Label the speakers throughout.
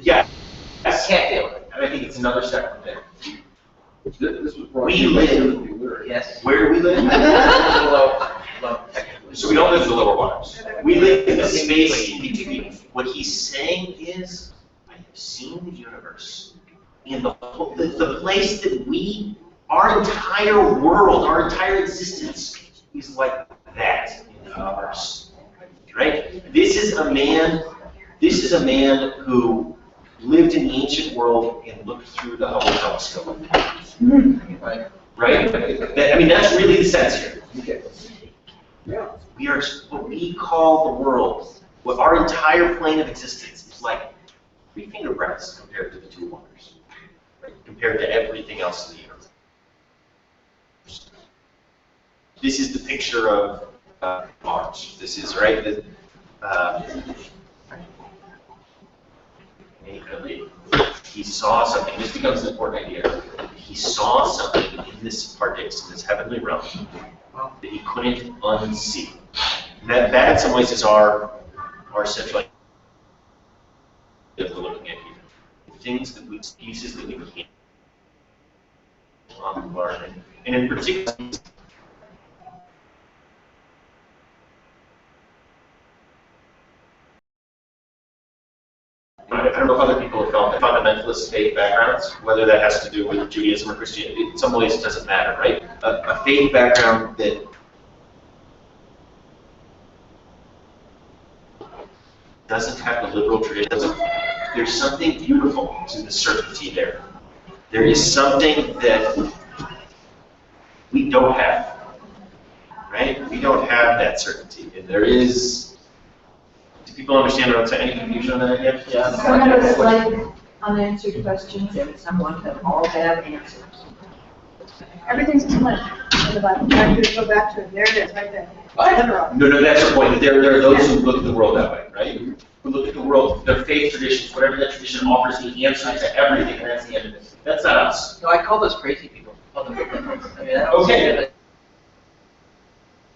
Speaker 1: Yeah.
Speaker 2: I can't deal with it.
Speaker 1: And I think it's another step from there.
Speaker 3: This was brought
Speaker 1: We
Speaker 3: to you by
Speaker 1: live-
Speaker 3: Timothy Leary.
Speaker 2: Yes.
Speaker 1: Where do we live?
Speaker 2: Low technically.
Speaker 1: So we don't live in the lower waters. We live in the space in between. What he's saying is, I have seen the universe. And the place that our entire world, our entire existence is like that in the universe. Right? This is a man who lived in the ancient world and looked through the Hubble telescope.
Speaker 2: Right.
Speaker 1: Right? That's really the sense here.
Speaker 3: Okay. Yeah.
Speaker 1: We are what we call the world. What our entire plane of existence is like 3 finger breadths compared to the 2 wonders. Right? Compared to everything else in the universe. This is the picture of Mars. This is right. He saw something. This becomes an important idea. He saw something in this paradise, in this heavenly realm, that he couldn't unsee. And that in some ways is our central idea that we're looking at here. Things that we, pieces that we can't learn. And in particular, I don't know if other people have felt that fundamentalist faith backgrounds, whether that has to do with Judaism or Christianity. In some ways, it doesn't matter, right? A faith background that doesn't have the liberal tradition. There's something beautiful to the certainty there. There is something that we don't have, right? We don't have that certainty, and there is. Do people understand what I'm saying? Any confusion on that yet?
Speaker 2: Yeah.
Speaker 4: Some of us like unanswered questions, and someone can all have answers.
Speaker 5: Everything's too much in the Bible. I'm going to go back to it. There it is, right there.
Speaker 1: No, that's your point. That there are those who look at the world that way, right? Who look at the world, their faith traditions, whatever that tradition offers the answer to everything, and that's the end of it. That's not us.
Speaker 2: No, I call those crazy people.
Speaker 1: Okay.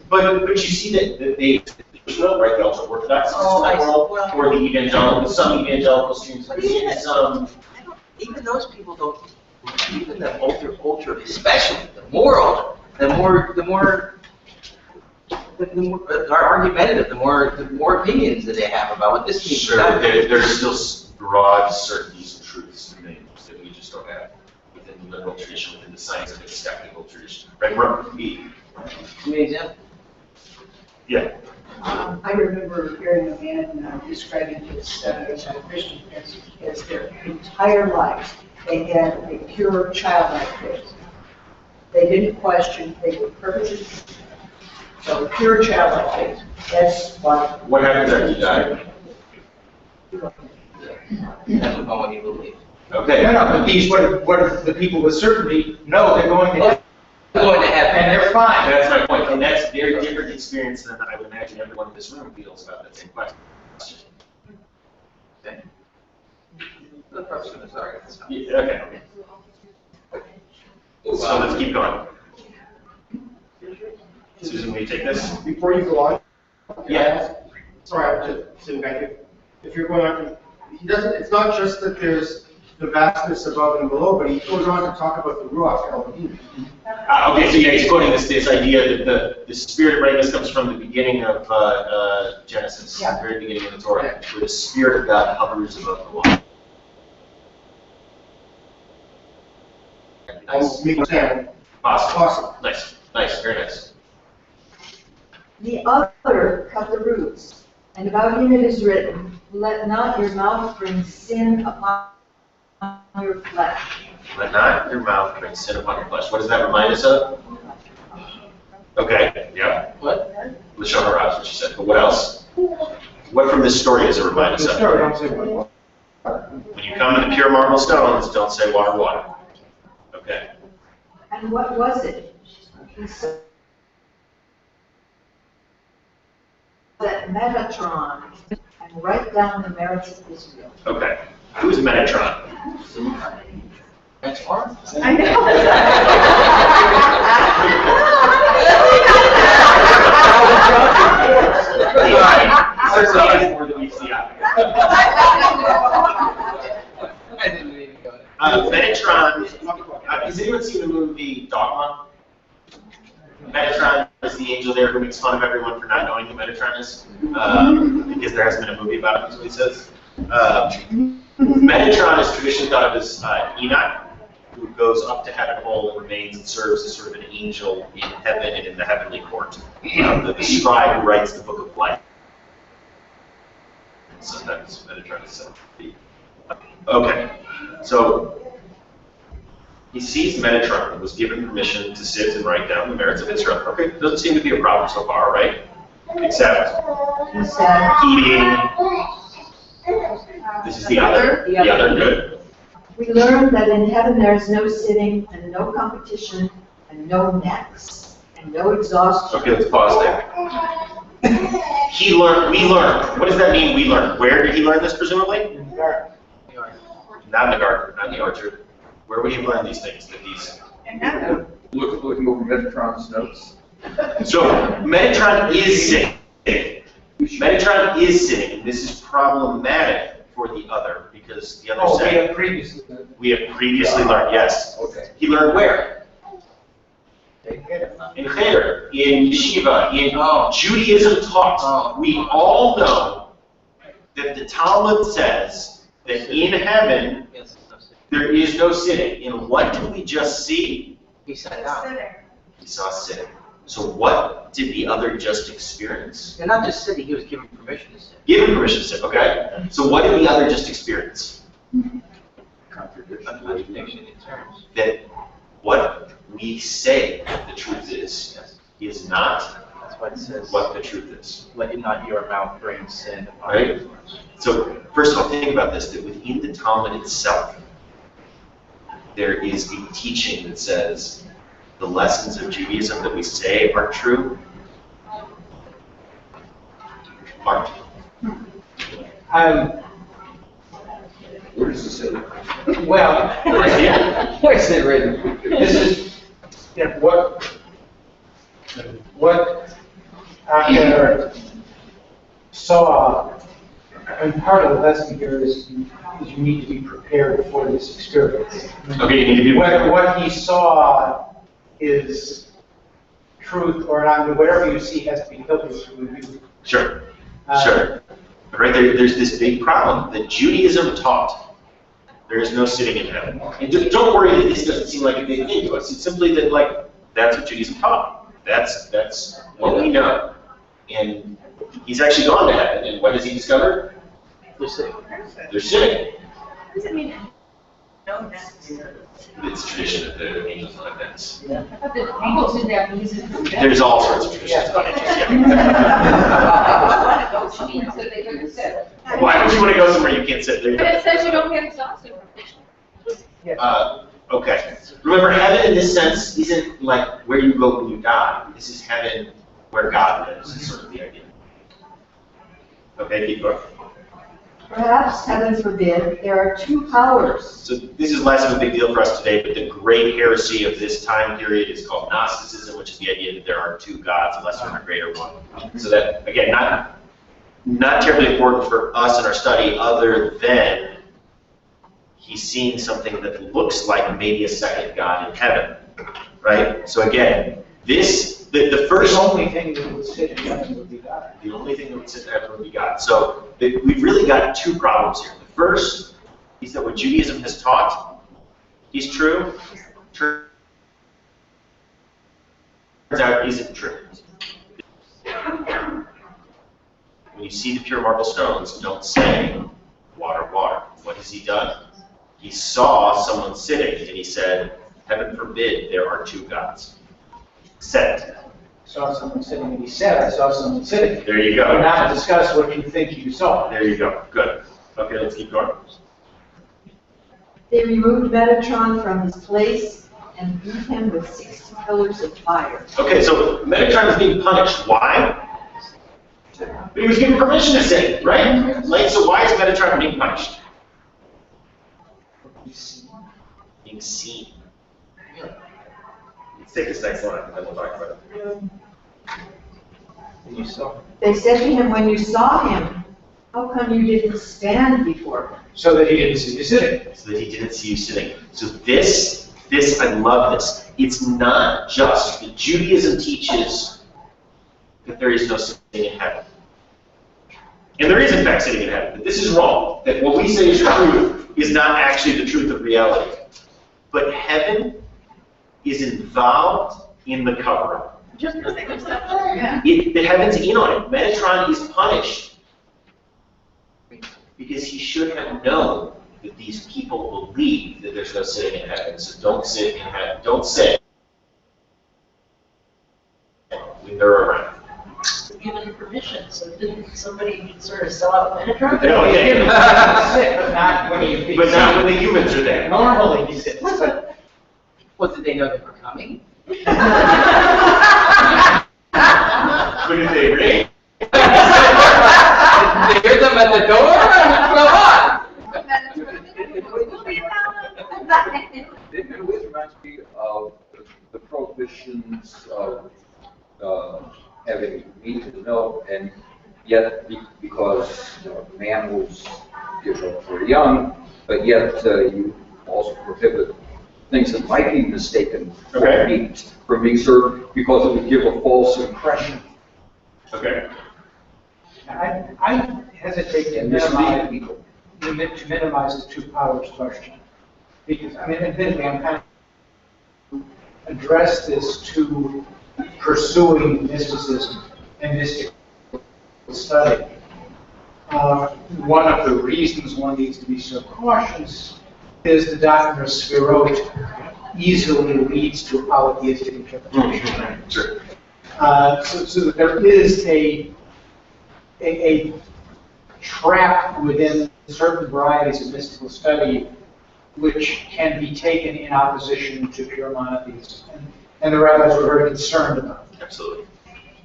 Speaker 1: But you see that they, right, the ultra orthodox world, or the evangelical, some evangelical students, some.
Speaker 2: Even those people don't. Even the ultra, especially the more argumentative, the more opinions that they have about what this means.
Speaker 1: Sure, there's still broad certainties and truths and things that we just don't have within the liberal tradition, within the scientific, skeptical tradition. Right?
Speaker 2: Give me an example.
Speaker 1: Yeah.
Speaker 5: I remember hearing a man describing his Christian as their entire life. They had a pure childlike faith. They didn't question, they were perfectly. So pure childlike faith. That's what.
Speaker 1: What happens after you die?
Speaker 2: That's what you believe.
Speaker 1: Okay.
Speaker 6: No, but these, what if the people with certainty know they're going to heaven,
Speaker 2: They're going to
Speaker 6: and
Speaker 2: heaven.
Speaker 6: they're fine.
Speaker 1: That's my point, and that's a very different experience than I would imagine everyone in this room feels about that same question.
Speaker 2: Okay. The person is sorry.
Speaker 1: Yeah, okay. So let's keep going. Susan, will you take this?
Speaker 7: Before you go on,
Speaker 1: Yeah.
Speaker 7: sorry, I'm just sitting back here. If you're going on, he doesn't, it's not just that there's the vastness above and below, but he goes on to talk about the Ruach Elohim.
Speaker 1: Okay, so yeah, he's quoting this idea that the spirit of readiness comes from the beginning of Genesis, the very beginning of the Torah, where the spirit of God hovers above the water. Nice.
Speaker 7: Me understand.
Speaker 1: Awesome. Nice, very nice.
Speaker 4: The other cut the roots, and about him it is written, let not your mouth bring sin upon your flesh.
Speaker 1: Let not your mouth bring sin upon your flesh. What does that remind us of? Okay, yeah.
Speaker 2: What?
Speaker 1: Lashon Hara is what she said. But what else? What from this story does it remind us
Speaker 7: The
Speaker 1: of?
Speaker 7: story, don't say what.
Speaker 1: When you come to the pure marble stones, don't say water, water. Okay.
Speaker 4: And what was it? He said that Metatron, and write down the merits of Israel.
Speaker 1: Okay. Who's Metatron?
Speaker 2: That's hard.
Speaker 5: I
Speaker 1: Certainly more than we see out there. seen the movie Dogma? Metatron is the angel there who makes fun of everyone for not knowing who Metatron is, because there hasn't been a movie about it, is what he says. Metatron is traditionally thought of as Enoch, who goes up to heaven whole and remains and serves as sort of an angel in heaven and in the heavenly court. The scribe who writes the book of life. Sometimes Metatron is said to be. Okay, so he sees Metatron and was given permission to sit and write down the merits of Israel. Okay, doesn't seem to be a problem so far, right? Except
Speaker 4: He said,
Speaker 1: eating. This is the other. The other, good.
Speaker 4: we learned that in heaven there is no sitting and no competition and no necks and no exhaustion.
Speaker 1: Okay, let's pause there. He learned, we learned. What does that mean, we learned? Where did he learn this, presumably?
Speaker 6: In the garden.
Speaker 1: Not in the garden, not in the orchard. Where would he learn these things? That these.
Speaker 3: Looking over Metatron's notes.
Speaker 1: So Metatron is sitting. Metatron is sitting, and this is problematic for the other because the other
Speaker 6: Oh, we
Speaker 1: said
Speaker 6: have previously.
Speaker 1: we have previously learned. Yes.
Speaker 3: Okay.
Speaker 1: He learned where?
Speaker 6: They get it.
Speaker 1: In Cheder, in Yeshiva, in
Speaker 2: Oh.
Speaker 1: Judaism taught.
Speaker 2: Oh.
Speaker 1: We all know that the Talmud says that in heaven
Speaker 2: Yes, that's it.
Speaker 1: there is no sitting. And what did we just see?
Speaker 2: He sat down.
Speaker 1: We saw sitting. So what did the other just experience?
Speaker 2: And not just sitting, he was given permission to sit.
Speaker 1: Given permission to sit, okay? So what did the other just experience?
Speaker 3: Contradiction.
Speaker 2: A contradiction in terms.
Speaker 1: That what we say the truth is, is not
Speaker 2: That's why it says,
Speaker 1: what the truth is.
Speaker 2: let not your mouth bring sin upon
Speaker 1: Right.
Speaker 2: you.
Speaker 1: So first of all, think about this, that within the Talmud itself, there is a teaching that says the lessons of Judaism that we say are true aren't.
Speaker 3: Where does it say?
Speaker 6: Well,
Speaker 1: Right here.
Speaker 3: Where's it written?
Speaker 6: this is, you know, what I saw, and part of the lesson here is you need to be prepared for this experience.
Speaker 1: Okay, you need to be
Speaker 6: Whether what he saw is truth or not, whatever you see has to be filtered through you.
Speaker 1: Sure, sure. But right there, there's this big problem that Judaism taught. There is no sitting in heaven. And don't worry that this doesn't seem like a big thing to us. It's simply that, like, that's what Judaism taught. That's what we know. And he's actually gone to heaven, and what has he discovered?
Speaker 2: They're sitting.
Speaker 1: They're sitting.
Speaker 8: Doesn't mean no necks.
Speaker 1: It's tradition of the angels and events.
Speaker 8: I thought the angels did that music.
Speaker 1: There's all sorts of traditions about angels, yeah.
Speaker 8: So they couldn't sit.
Speaker 1: Why would you want to go somewhere you can't sit? There you
Speaker 8: But
Speaker 1: go.
Speaker 8: it says you don't get exhausted.
Speaker 1: Okay. Remember, heaven in this sense isn't like where you go when you die. This is heaven where God lives, is sort of the idea. Okay, keep going.
Speaker 4: perhaps, heaven forbid, there are two powers.
Speaker 1: So this is less of a big deal for us today, but the great heresy of this time period is called Gnosticism, which is the idea that there are two gods, a lesser and a greater one. So that, again, not terribly important for us in our study other than he's seeing something that looks like maybe a second God in heaven, right? So again, the first...
Speaker 6: The only thing that would sit in heaven would be God.
Speaker 1: The only thing that would sit there would be God. So we've really got two problems here. The first is that what Judaism has taught is true. Turns out isn't true. When you see the pure marble stones, don't say, water, water. What has he done? He saw someone sitting, and he said, heaven forbid there are two gods. Said.
Speaker 6: Saw someone sitting, and he said, I saw someone sitting.
Speaker 1: There you
Speaker 6: Do
Speaker 1: go.
Speaker 6: not discuss what you think you saw.
Speaker 1: There you go. Good. Okay, let's keep going.
Speaker 4: They removed Metatron from his place and beat him with 60 pillars of fire.
Speaker 1: Okay, so Metatron is being punished. Why? But he was given permission to sit, right? Like, so why is Metatron being punished? Being seen. Let's take this next one, and then we'll talk about it.
Speaker 2: And you saw.
Speaker 4: They said to him, when you saw him, how come you didn't stand before him?
Speaker 6: So that he didn't see you sitting.
Speaker 1: So that he didn't see you sitting. So this this, I love this. It's not just that Judaism teaches that there is no sitting in heaven. And there is, in fact, sitting in heaven. But this is wrong. That what we say is true is not actually the truth of reality. But heaven is involved in the cover-up.
Speaker 8: Just because they could stop. Yeah.
Speaker 1: The heaven's in on it. Metatron is punished because he should have known that these people believe that there's no sitting in heaven. So don't sit in heaven. Don't sit when they're around.
Speaker 2: Given permission, so didn't somebody sort of sell out Metatron?
Speaker 1: No, yeah.
Speaker 6: Sit, but not when you.
Speaker 1: But not when the humans are there.
Speaker 6: Normally you sit.
Speaker 2: What, did they know they were coming?
Speaker 1: But if they ring,
Speaker 2: They hear them at the door? Come on!
Speaker 3: It always reminds me of the prohibitions of having meat and milk, and yet because man was given up for young, but yet you also prohibit things that might be mistaken for
Speaker 1: Okay.
Speaker 3: meat from being served because it would give a false impression
Speaker 1: okay.
Speaker 6: I hesitate to
Speaker 3: and mislead
Speaker 6: minimize,
Speaker 3: people.
Speaker 6: to minimize the two powers question. Because, I mean, admittedly, I'm kind of address this to pursuing mysticism and mystical study. One of the reasons one needs to be so cautious is the doctrine of Sphirot easily leads to a polytheistic interpretation.
Speaker 1: Sure.
Speaker 6: So that there is a trap within certain varieties of mystical study which can be taken in opposition to pure monotheism. And the rabbis were very concerned about it.
Speaker 1: Absolutely.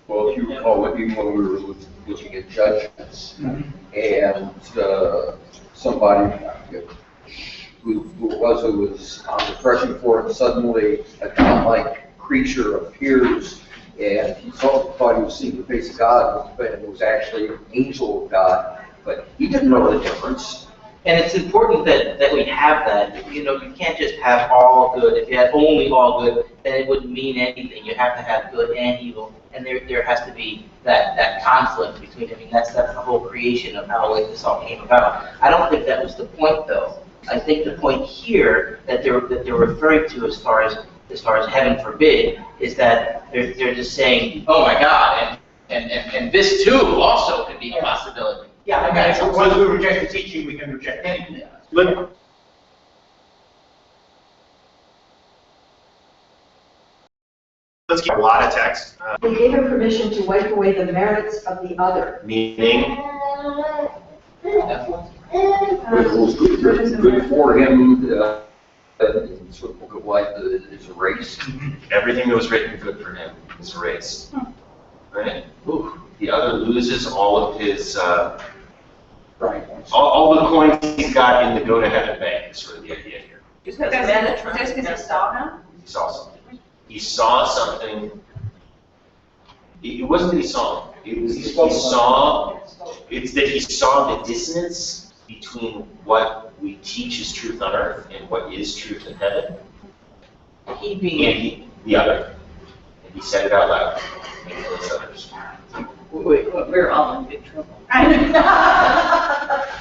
Speaker 3: Well, if you recall, even when we were looking at judgments, and somebody who was on the threshing floor, and suddenly a godlike creature appears, and he thought he was seeing the face of God, but it was actually an angel of God, but he didn't know the difference.
Speaker 2: And it's important that we have that. You can't just have all good. If you had only all good, then it wouldn't mean anything. You have to have good and evil. And there has to be that conflict between them. I mean, that's the whole creation of how this all came about. I don't think that was the point, though. I think the point here that they're referring to as far as heaven forbid is that they're just saying, oh my God, and this too also could be a possibility.
Speaker 6: Yeah, I mean, once we reject the teaching, we can reject anything.
Speaker 1: Let's keep a lot of text,
Speaker 4: They gave him permission to wipe away the merits of the other.
Speaker 1: meaning
Speaker 3: It was good for him, in sort of Book of Life, is erased.
Speaker 1: everything that was written good for him is erased. Right? Ooh, the other loses all of his,
Speaker 3: Right.
Speaker 1: all the coins he's got in the go-to-heaven bank is sort of the idea here.
Speaker 8: Just because he saw him?
Speaker 1: He saw something. He saw something. It wasn't that he saw him. It was that it's that he saw the dissonance between what we teach is truth on earth and what is truth in heaven.
Speaker 2: He
Speaker 1: And
Speaker 2: being
Speaker 1: the other. And he said it out loud. And he told others.
Speaker 2: wait, we're all in big trouble.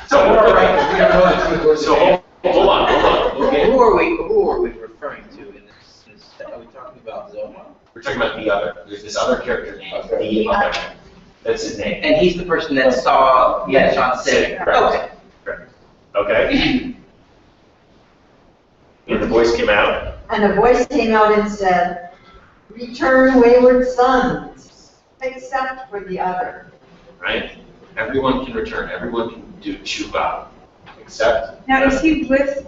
Speaker 1: So,
Speaker 6: All right, we don't know the truth.
Speaker 1: so hold on. Okay.
Speaker 2: Who are we referring to in this? Are we talking about Zohar?
Speaker 1: We're talking about the other. There's this other character named the other. That's his name.
Speaker 2: And he's the person that saw Metatron sitting.
Speaker 1: Correct.
Speaker 2: Okay.
Speaker 1: Okay? And the voice came out.
Speaker 4: And a voice came out and said, "Return, wayward sons, except for the other."
Speaker 1: Right? Everyone can return. Everyone can do tshuva. Except.
Speaker 8: Now, is he with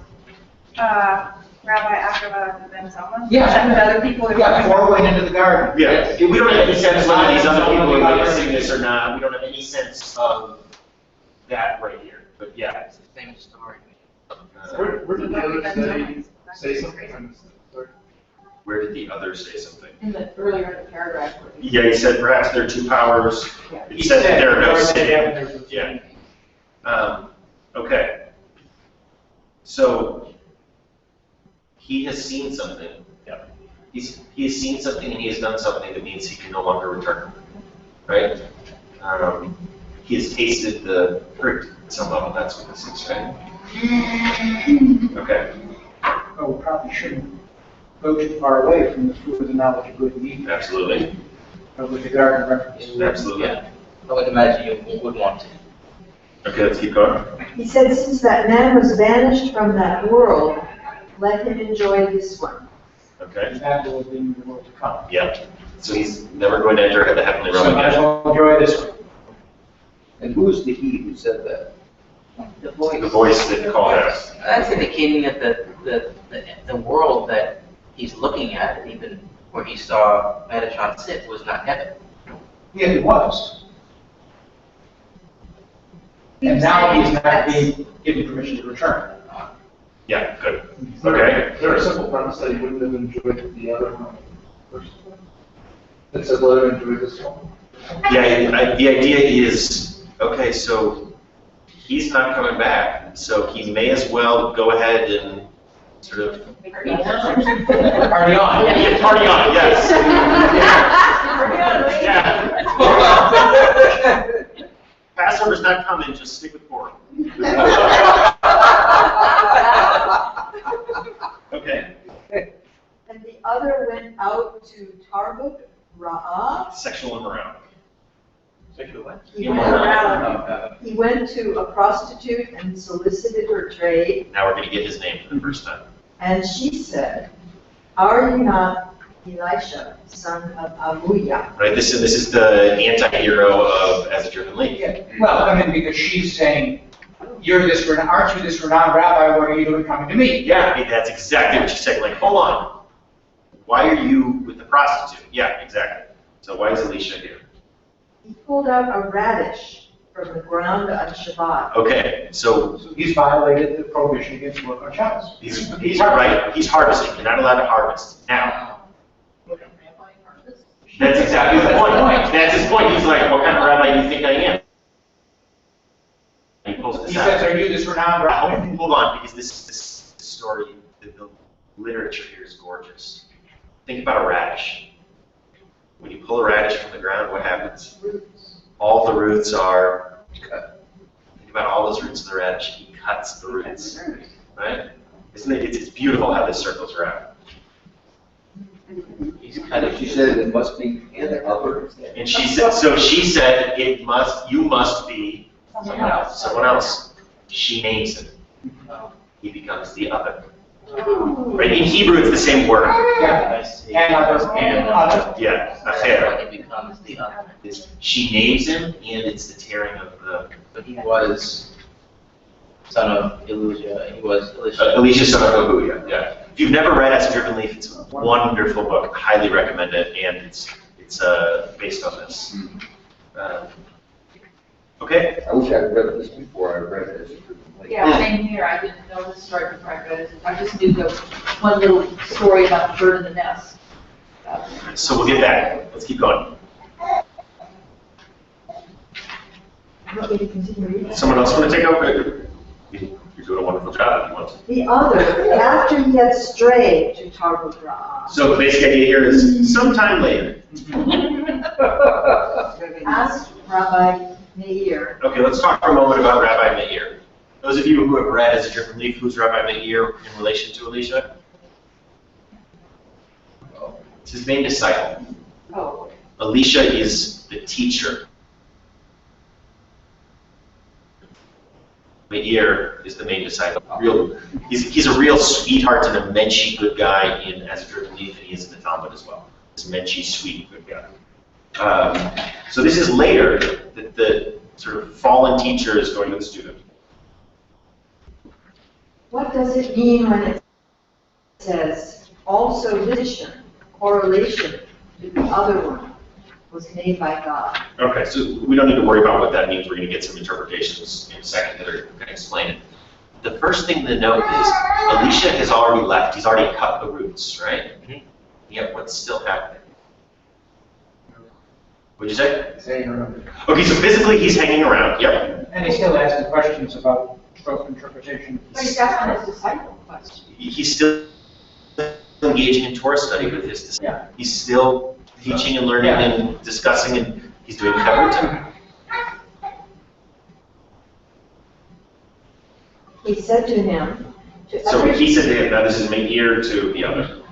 Speaker 8: Rabbi Akiva Ben Zoma?
Speaker 6: Yeah.
Speaker 8: And the other people? that
Speaker 6: Yeah,
Speaker 8: were-
Speaker 6: before we went into the garden.
Speaker 1: Yeah, we don't have any sense whether these other people are witnessing this or not. We don't have any sense of that right here. But yeah.
Speaker 2: It's the same story.
Speaker 9: Where did the other say something?
Speaker 1: Where did the other say something?
Speaker 8: In the earlier in the paragraph.
Speaker 1: Yeah, he said perhaps there are two powers. He said that there are no sitting. Yeah. Okay. So he has seen something.
Speaker 9: Yeah.
Speaker 1: He has seen something and he has done something that means he can no longer return, right? He has tasted the fruit at some level, that's what this is, right? Okay,
Speaker 6: Oh, we probably shouldn't go too far away from the fruit of the knowledge of good and evil,
Speaker 1: absolutely,
Speaker 6: with the garden reference.
Speaker 1: absolutely.
Speaker 2: Yeah, I would imagine you would want to.
Speaker 1: Okay, let's keep going.
Speaker 4: He said, since that man was banished from that world, let him enjoy this one.
Speaker 1: Okay,
Speaker 6: And that will be the world to come.
Speaker 1: yeah, so he's never going to enter the heavenly realm
Speaker 6: So might as
Speaker 1: again.
Speaker 6: well enjoy this one.
Speaker 3: And who's the he who said that?
Speaker 2: The voice.
Speaker 1: The voice that called us.
Speaker 2: That's indicating that the world that he's looking at, even where he saw Metatron sit, was not heaven.
Speaker 6: Yeah, he was. And now he's not being given permission to return.
Speaker 1: Yeah, good. Okay.
Speaker 9: Is there a simple premise that he wouldn't have enjoyed the other one first? That said, let him enjoy this one?
Speaker 1: Yeah, the idea is, okay, so he's not coming back, so he may as well go ahead and sort of.
Speaker 6: Party on.
Speaker 1: Yeah, party on, yes. Yeah. Passover's not coming, just stick with pork. Okay,
Speaker 4: And the other went out to Tarbuk Ra'ah.
Speaker 1: sexual immorality.
Speaker 9: Sexual what?
Speaker 4: He went to a prostitute and solicited her trade,
Speaker 1: Now we're gonna get his name for the first time.
Speaker 4: and she said, are you not Elisha, son of Amuya?
Speaker 1: Right, this is the anti-hero of As a Driven Leaf.
Speaker 6: Well, I mean, because she's saying, aren't you this renowned rabbi, what are you doing coming to me?
Speaker 1: Yeah, I mean, that's exactly what she's saying, like, hold on. Why are you with the prostitute? Yeah, exactly. So why is Elisha here?
Speaker 4: He pulled out a radish from the ground on Shabbat.
Speaker 1: Okay, so
Speaker 6: So he's violated the prohibition against work on Shabbos.
Speaker 1: he's right, he's harvesting, you're not allowed to harvest. Now, that's exactly the point. That's his point. He's like, what kind of rabbi do you think I am? He pulls
Speaker 6: He
Speaker 1: this
Speaker 6: says,
Speaker 1: out.
Speaker 6: are you this renowned rabbi?
Speaker 1: Hold on, because this story, the literature here is gorgeous. Think about a radish. When you pull a radish from the ground, what happens? All the roots are cut. Think about all those roots of the radish. He cuts the roots, right? Isn't it? It's beautiful how this circles around.
Speaker 2: He's kind of.
Speaker 3: She said it must be in the other.
Speaker 1: And she said, so she said, you must be someone else. She names him. He becomes the other. Right? In Hebrew, it's the same word.
Speaker 6: Yeah.
Speaker 2: I see.
Speaker 6: And other.
Speaker 1: Yeah,
Speaker 2: That's
Speaker 1: acher.
Speaker 2: when he becomes the other.
Speaker 1: She names him, and it's the tearing of the
Speaker 2: But he was son of Elijah. He was Elisha.
Speaker 1: Elisha son of Ahuya. Yeah. If you've never read As a Driven Leaf, it's a wonderful book. Highly recommend it, and it's based on this. Okay.
Speaker 3: I wish I'd read this before I read it as a Driven Leaf.
Speaker 10: Yeah, same here, I didn't know the story before I read it, I just knew the one little story about the bird in the nest.
Speaker 1: So we'll get back. Let's keep going.
Speaker 4: You want me to continue reading?
Speaker 1: Someone else want to take over? You're doing a wonderful job if you want to.
Speaker 4: The other, after he had strayed to Tarbuk Ra'ah,
Speaker 1: So the basic idea here is sometime later.
Speaker 4: asked Rabbi Meir,
Speaker 1: Okay, let's talk for a moment about Rabbi Meir. Those of you who have read As a Driven Leaf, who's Rabbi Meir in relation to Elisha? It's his main disciple.
Speaker 10: Oh,
Speaker 1: Elisha is the teacher. Meir is the main disciple. He's a real sweetheart and a menschy good guy in As a Driven Leaf, and he is in the Talmud as well. This menschy, sweet, good guy. So this is later that the sort of fallen teacher is going to the student.
Speaker 4: what does it mean when it says, also this correlation to the other one was made by God?
Speaker 1: Okay, so we don't need to worry about what that means. We're going to get some interpretations in a second that are going to explain it. The first thing to note is Elisha has already left. He's already cut the roots, right? Yet what's still happening? What'd you say?
Speaker 9: Hanging around.
Speaker 1: Okay, so physically he's hanging around. Yep.
Speaker 6: And he's still asking questions about interpretation.
Speaker 10: but he's asking his disciple question.
Speaker 1: He's still engaging in Torah study with his disciples.
Speaker 2: Yeah.
Speaker 1: He's still teaching and learning and discussing, and he's doing Chavruta.
Speaker 4: He said to him,
Speaker 1: So he said to him, now this is Meir to the other.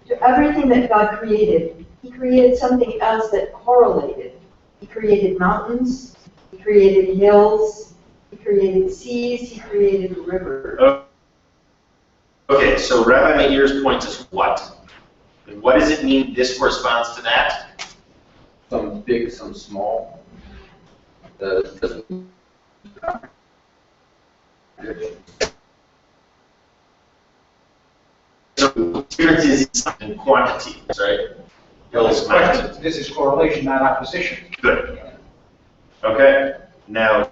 Speaker 4: to everything that God created, he created something else that correlated. He created mountains, he created hills, he created seas, he created rivers.
Speaker 1: Okay, so Rabbi Meir's point is what? And what does it mean this corresponds to that?
Speaker 3: Some big, some small.
Speaker 1: So difference is in quantity, right? Hills, mountains.
Speaker 6: This is correlation, not opposition.
Speaker 1: Good. Okay, now,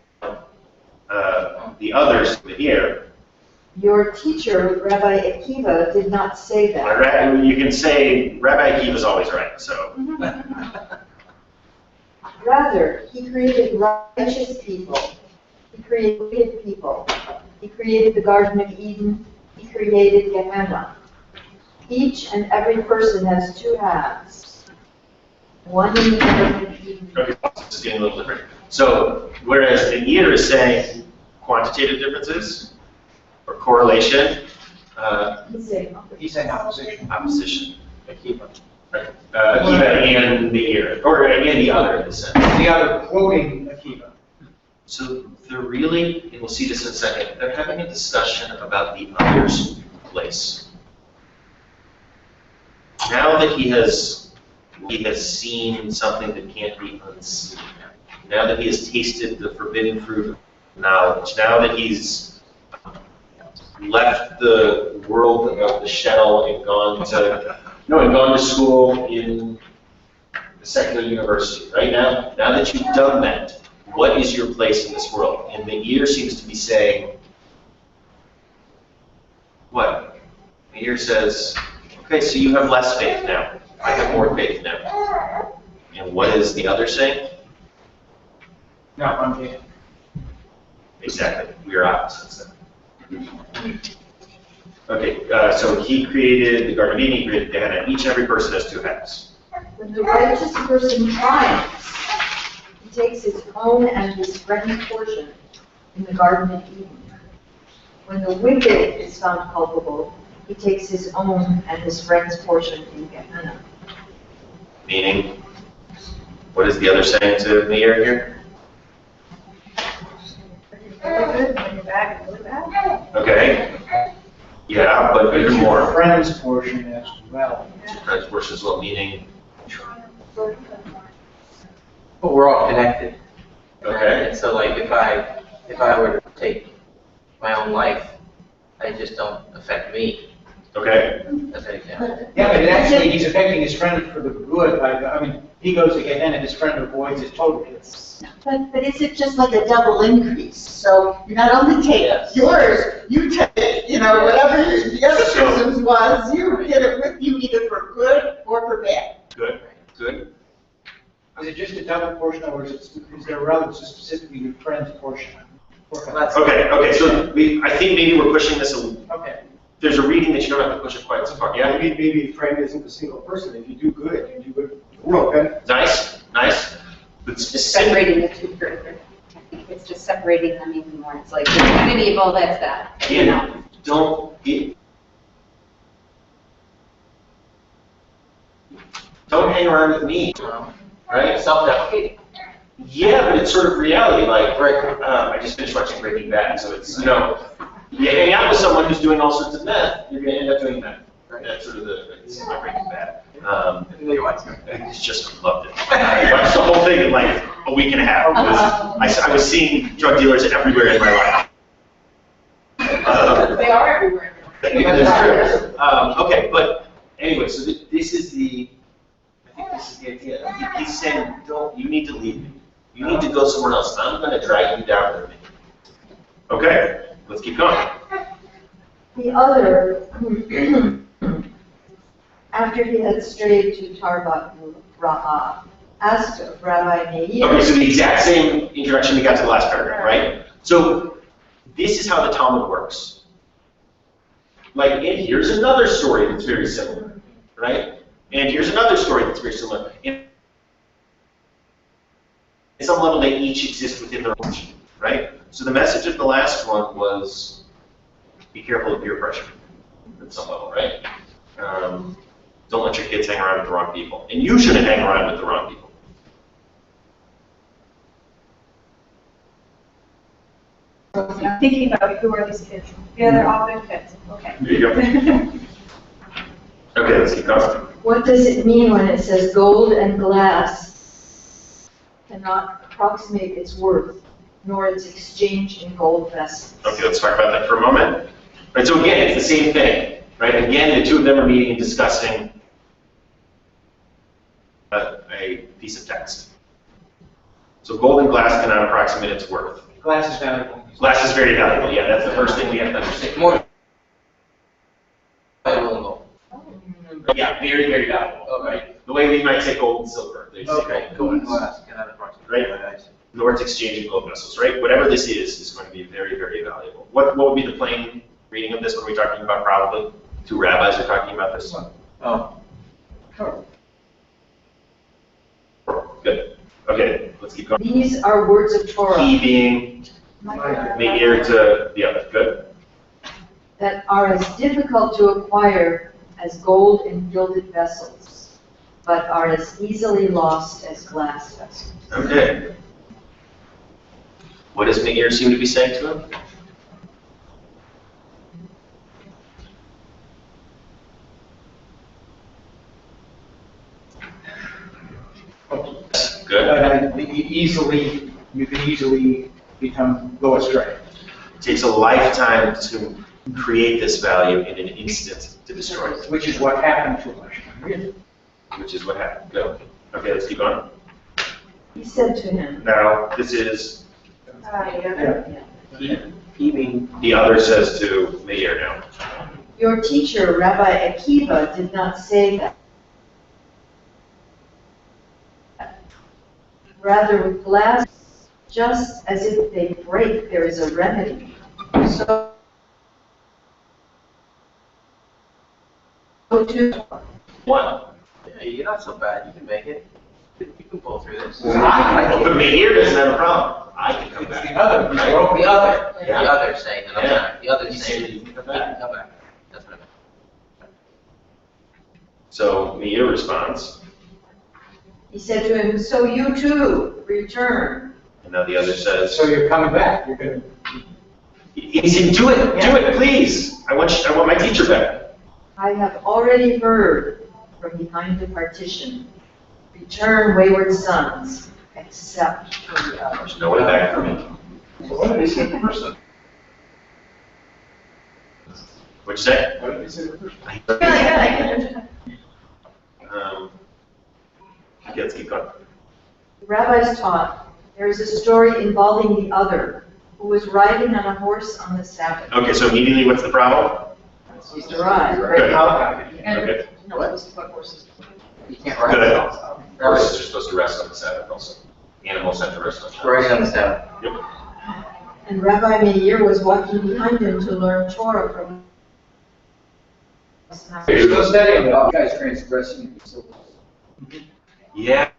Speaker 1: the others here,
Speaker 4: Your teacher, Rabbi Akiva, did not say that.
Speaker 1: you can say Rabbi Akiva's always right, so.
Speaker 4: Rather, he created righteous people. He created wicked people. He created the Garden of Eden. He created Gehenna. Each and every person has two halves. One in the Garden of Eden.
Speaker 1: Okay, this is getting a little different. So, whereas the year is saying quantitative differences or correlation,
Speaker 6: He's saying opposition.
Speaker 1: opposition.
Speaker 2: Akiva.
Speaker 1: Right. Akiva and the year, or and the other in the sense.
Speaker 6: The other quoting Akiva.
Speaker 1: So they're really, and we'll see this in a second, they're having a discussion about the other's place. Now that he has seen something that can't be unseen, now that he has tasted the forbidden fruit of knowledge, now that he's left the world of the shell and gone to school in the secular university, right now that you've done that, what is your place in this world? And Meir seems to be saying, what? Meir says, okay, so you have less faith now. I have more faith now. And what is the other saying?
Speaker 6: No, I'm kidding.
Speaker 1: Exactly. We are opposites then. Okay, so he created the Garden of Eden, he created Gehenna. Each and every person has two halves.
Speaker 4: When the righteous person triumphs, he takes his own and his friend's portion in the Garden of Eden. When the wicked is found culpable, he takes his own and his friend's portion in Gehenna.
Speaker 1: Meaning, what is the other saying to Meir here?
Speaker 8: Really good, when you're bad, you're really bad.
Speaker 1: Okay. Yeah, but even more.
Speaker 6: Friend's portion as well.
Speaker 1: Friends portion as well, meaning,
Speaker 2: But we're all connected.
Speaker 1: okay.
Speaker 2: And so like if I were to take my own life, I just don't affect me.
Speaker 1: Okay.
Speaker 2: That's an example.
Speaker 6: Yeah, but actually, he's affecting his friend for the good. He goes again, and his friend avoids it totally.
Speaker 11: But is it just like a double increase? So you not only take
Speaker 2: Yes.
Speaker 11: yours, you take, whatever the other person's was, you get it with you either for good or for bad.
Speaker 1: Good, good.
Speaker 6: Is it just a double portion, or is there relevance to specifically your friend's portion?
Speaker 1: Okay, so I think maybe we're pushing this
Speaker 6: Okay.
Speaker 1: there's a reading that you don't have to push it quite so far. Yeah?
Speaker 7: Maybe a friend isn't a single person. If you do good, you do good for the world, then
Speaker 1: Nice. But
Speaker 12: Just
Speaker 1: specific,
Speaker 12: separating the two further. I think it's just separating them even more. It's like, good and evil, that's that.
Speaker 1: again, don't hang around with me, right?
Speaker 2: Self-deprecating.
Speaker 1: Yeah, but it's sort of reality. Like, I just finished watching Breaking Bad, so it's, you hang out with someone who's doing all sorts of meth, you're going to end up doing meth. That's sort of it's my Breaking Bad. It's just loved it. I watched the whole thing in like a week and a half. I was seeing drug dealers everywhere in my life.
Speaker 12: They are everywhere.
Speaker 1: That's true. Okay, but anyway, so this is the idea. He's saying, you need to leave me. You need to go somewhere else. I'm going to drag you down with me. Okay, let's keep going.
Speaker 4: The other, after he had strayed to Tarbat Rahah, asked of Rabbi Meir.
Speaker 1: Okay, so the exact same introduction we got to the last paragraph, right? So this is how the Talmud works. Like, and here's another story that's very similar, right? And here's another story that's very similar. At some level, they each exist within their own, right? So the message of the last one was, be careful of peer pressure at some level, right? Don't let your kids hang around with the wrong people. And you shouldn't hang around with the wrong people.
Speaker 8: I'm thinking about who are these kids? Yeah, they're all good kids. Okay.
Speaker 1: There you go. Okay, let's keep going.
Speaker 4: What does it mean when it says gold and glass cannot approximate its worth, nor its exchange in gold vessels?
Speaker 1: Okay, let's talk about that for a moment. Right, so again, it's the same thing, right? Again, the two of them are meeting and discussing a piece of text. So gold and glass cannot approximate its worth.
Speaker 6: Glass is valuable.
Speaker 1: Glass is very valuable, yeah, that's the first thing we have to understand.
Speaker 2: More valuable than gold.
Speaker 1: Yeah, very, very valuable, right? The way we might say gold and silver. They say
Speaker 2: Okay,
Speaker 1: gold and glass.
Speaker 2: glass cannot approximate.
Speaker 1: Right. Nor its exchange in gold vessels, right? Whatever this is going to be very, very valuable. What would be the plain reading of this? What are we talking about probably? Two rabbis are talking about this.
Speaker 2: Oh.
Speaker 1: Good. Okay, let's keep going.
Speaker 4: These are words of Torah
Speaker 1: He being Meir to the other. Good.
Speaker 4: that are as difficult to acquire as gold in gilded vessels, but are as easily lost as glass vessels.
Speaker 1: Okay. What does Meir seem to be saying to him? Good.
Speaker 6: But you can easily go astray.
Speaker 1: It takes a lifetime to create this value in an instant to destroy it.
Speaker 6: Which is what happened to us.
Speaker 1: Which is what happened. Go. Okay, let's keep on.
Speaker 4: He said to him,
Speaker 1: Now, this is
Speaker 6: Yeah.
Speaker 1: the other says to Meir now.
Speaker 4: your teacher, Rabbi Akiva, did not say that. Rather, with glass, just as if they break, there is a remedy. So too,
Speaker 1: What?
Speaker 2: Yeah, you're not so bad. You can make it. You can pull through this.
Speaker 1: But Meir doesn't have a problem. I can come back.
Speaker 6: The other,
Speaker 2: The other,
Speaker 1: Yeah.
Speaker 2: the other saying that I'm
Speaker 1: Yeah.
Speaker 2: not. The other
Speaker 1: He
Speaker 2: saying
Speaker 1: said
Speaker 2: that
Speaker 1: he
Speaker 2: you
Speaker 1: can
Speaker 2: can
Speaker 1: come back.
Speaker 2: come back. That's what I meant.
Speaker 1: So Meir responds,
Speaker 4: he said to him, so you too, return.
Speaker 1: and now the other says,
Speaker 6: So you're coming back, you're gonna,
Speaker 1: he said, do it, please. I want my teacher back.
Speaker 4: I have already heard from behind the partition, return wayward sons, except for the others.
Speaker 1: There's no way back for me.
Speaker 9: So what did he say the first time?
Speaker 1: What'd you say?
Speaker 9: What did he say the first time?
Speaker 1: Okay, let's keep going.
Speaker 4: The rabbis taught there is a story involving the other, who was riding on a horse on the Sabbath.
Speaker 1: Okay, so immediately, what's the problem?
Speaker 4: He's arrived.
Speaker 1: Good.
Speaker 10: And,
Speaker 1: Okay.
Speaker 10: no, it was what horses.
Speaker 2: You can't ride
Speaker 1: Good.
Speaker 2: it also.
Speaker 1: Horses are supposed to rest on the Sabbath also. Animals have to rest on the Sabbath.
Speaker 2: Riding on the Sabbath.
Speaker 1: Yep.
Speaker 4: And Rabbi Meir was walking behind him to learn Torah from
Speaker 3: You're still studying, but you guys transgressing.
Speaker 1: Yeah.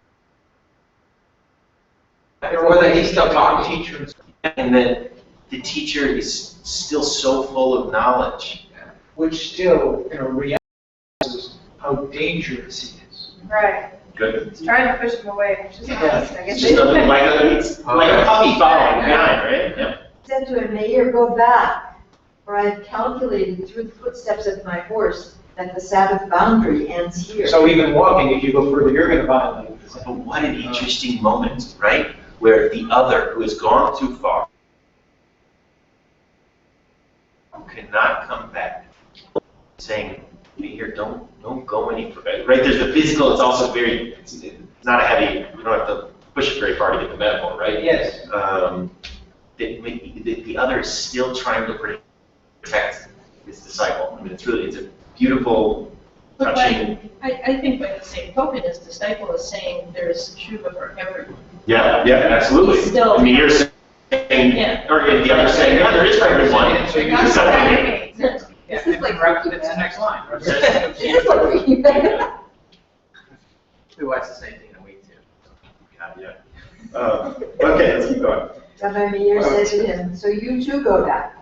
Speaker 2: Or that he's still talking.
Speaker 6: teachers,
Speaker 1: And then the teacher is still so full of knowledge.
Speaker 6: which still, in a reality, is how dangerous he is.
Speaker 8: Right.
Speaker 1: Good.
Speaker 8: He's trying to push him away, which is nice, I
Speaker 1: It's
Speaker 8: guess.
Speaker 1: just like a puppy following behind, right? Yep.
Speaker 4: said to him, Meir, go back, for I have calculated through the footsteps of my horse that the Sabbath boundary ends here.
Speaker 6: So even walking, if you go further, you're gonna violate the
Speaker 1: But what an interesting moment, right? Where the other, who has gone too far, cannot come back, saying, "Here, don't go any further." Right? There's the physical. It's also very. It's not a heavy. You don't have to push it very far to get the metaphor, right?
Speaker 6: Yes.
Speaker 1: The other is still trying to protect his disciple. I mean, it's a beautiful,
Speaker 10: But
Speaker 1: touching.
Speaker 10: I think by the same token, his disciple is saying there's tshuva for everyone.
Speaker 1: Yeah, absolutely.
Speaker 10: Still-
Speaker 1: I mean, you're saying,
Speaker 10: Yeah.
Speaker 1: or the other saying, yeah, there is for everyone.
Speaker 6: So you
Speaker 8: That's
Speaker 6: just-
Speaker 8: what that means.
Speaker 10: Yeah.
Speaker 12: This is like
Speaker 6: It's the next line.
Speaker 2: We watch the same thing in a week too.
Speaker 1: God, yeah. Okay, let's keep going.
Speaker 4: Rabbi Meir said to him, so you too go back.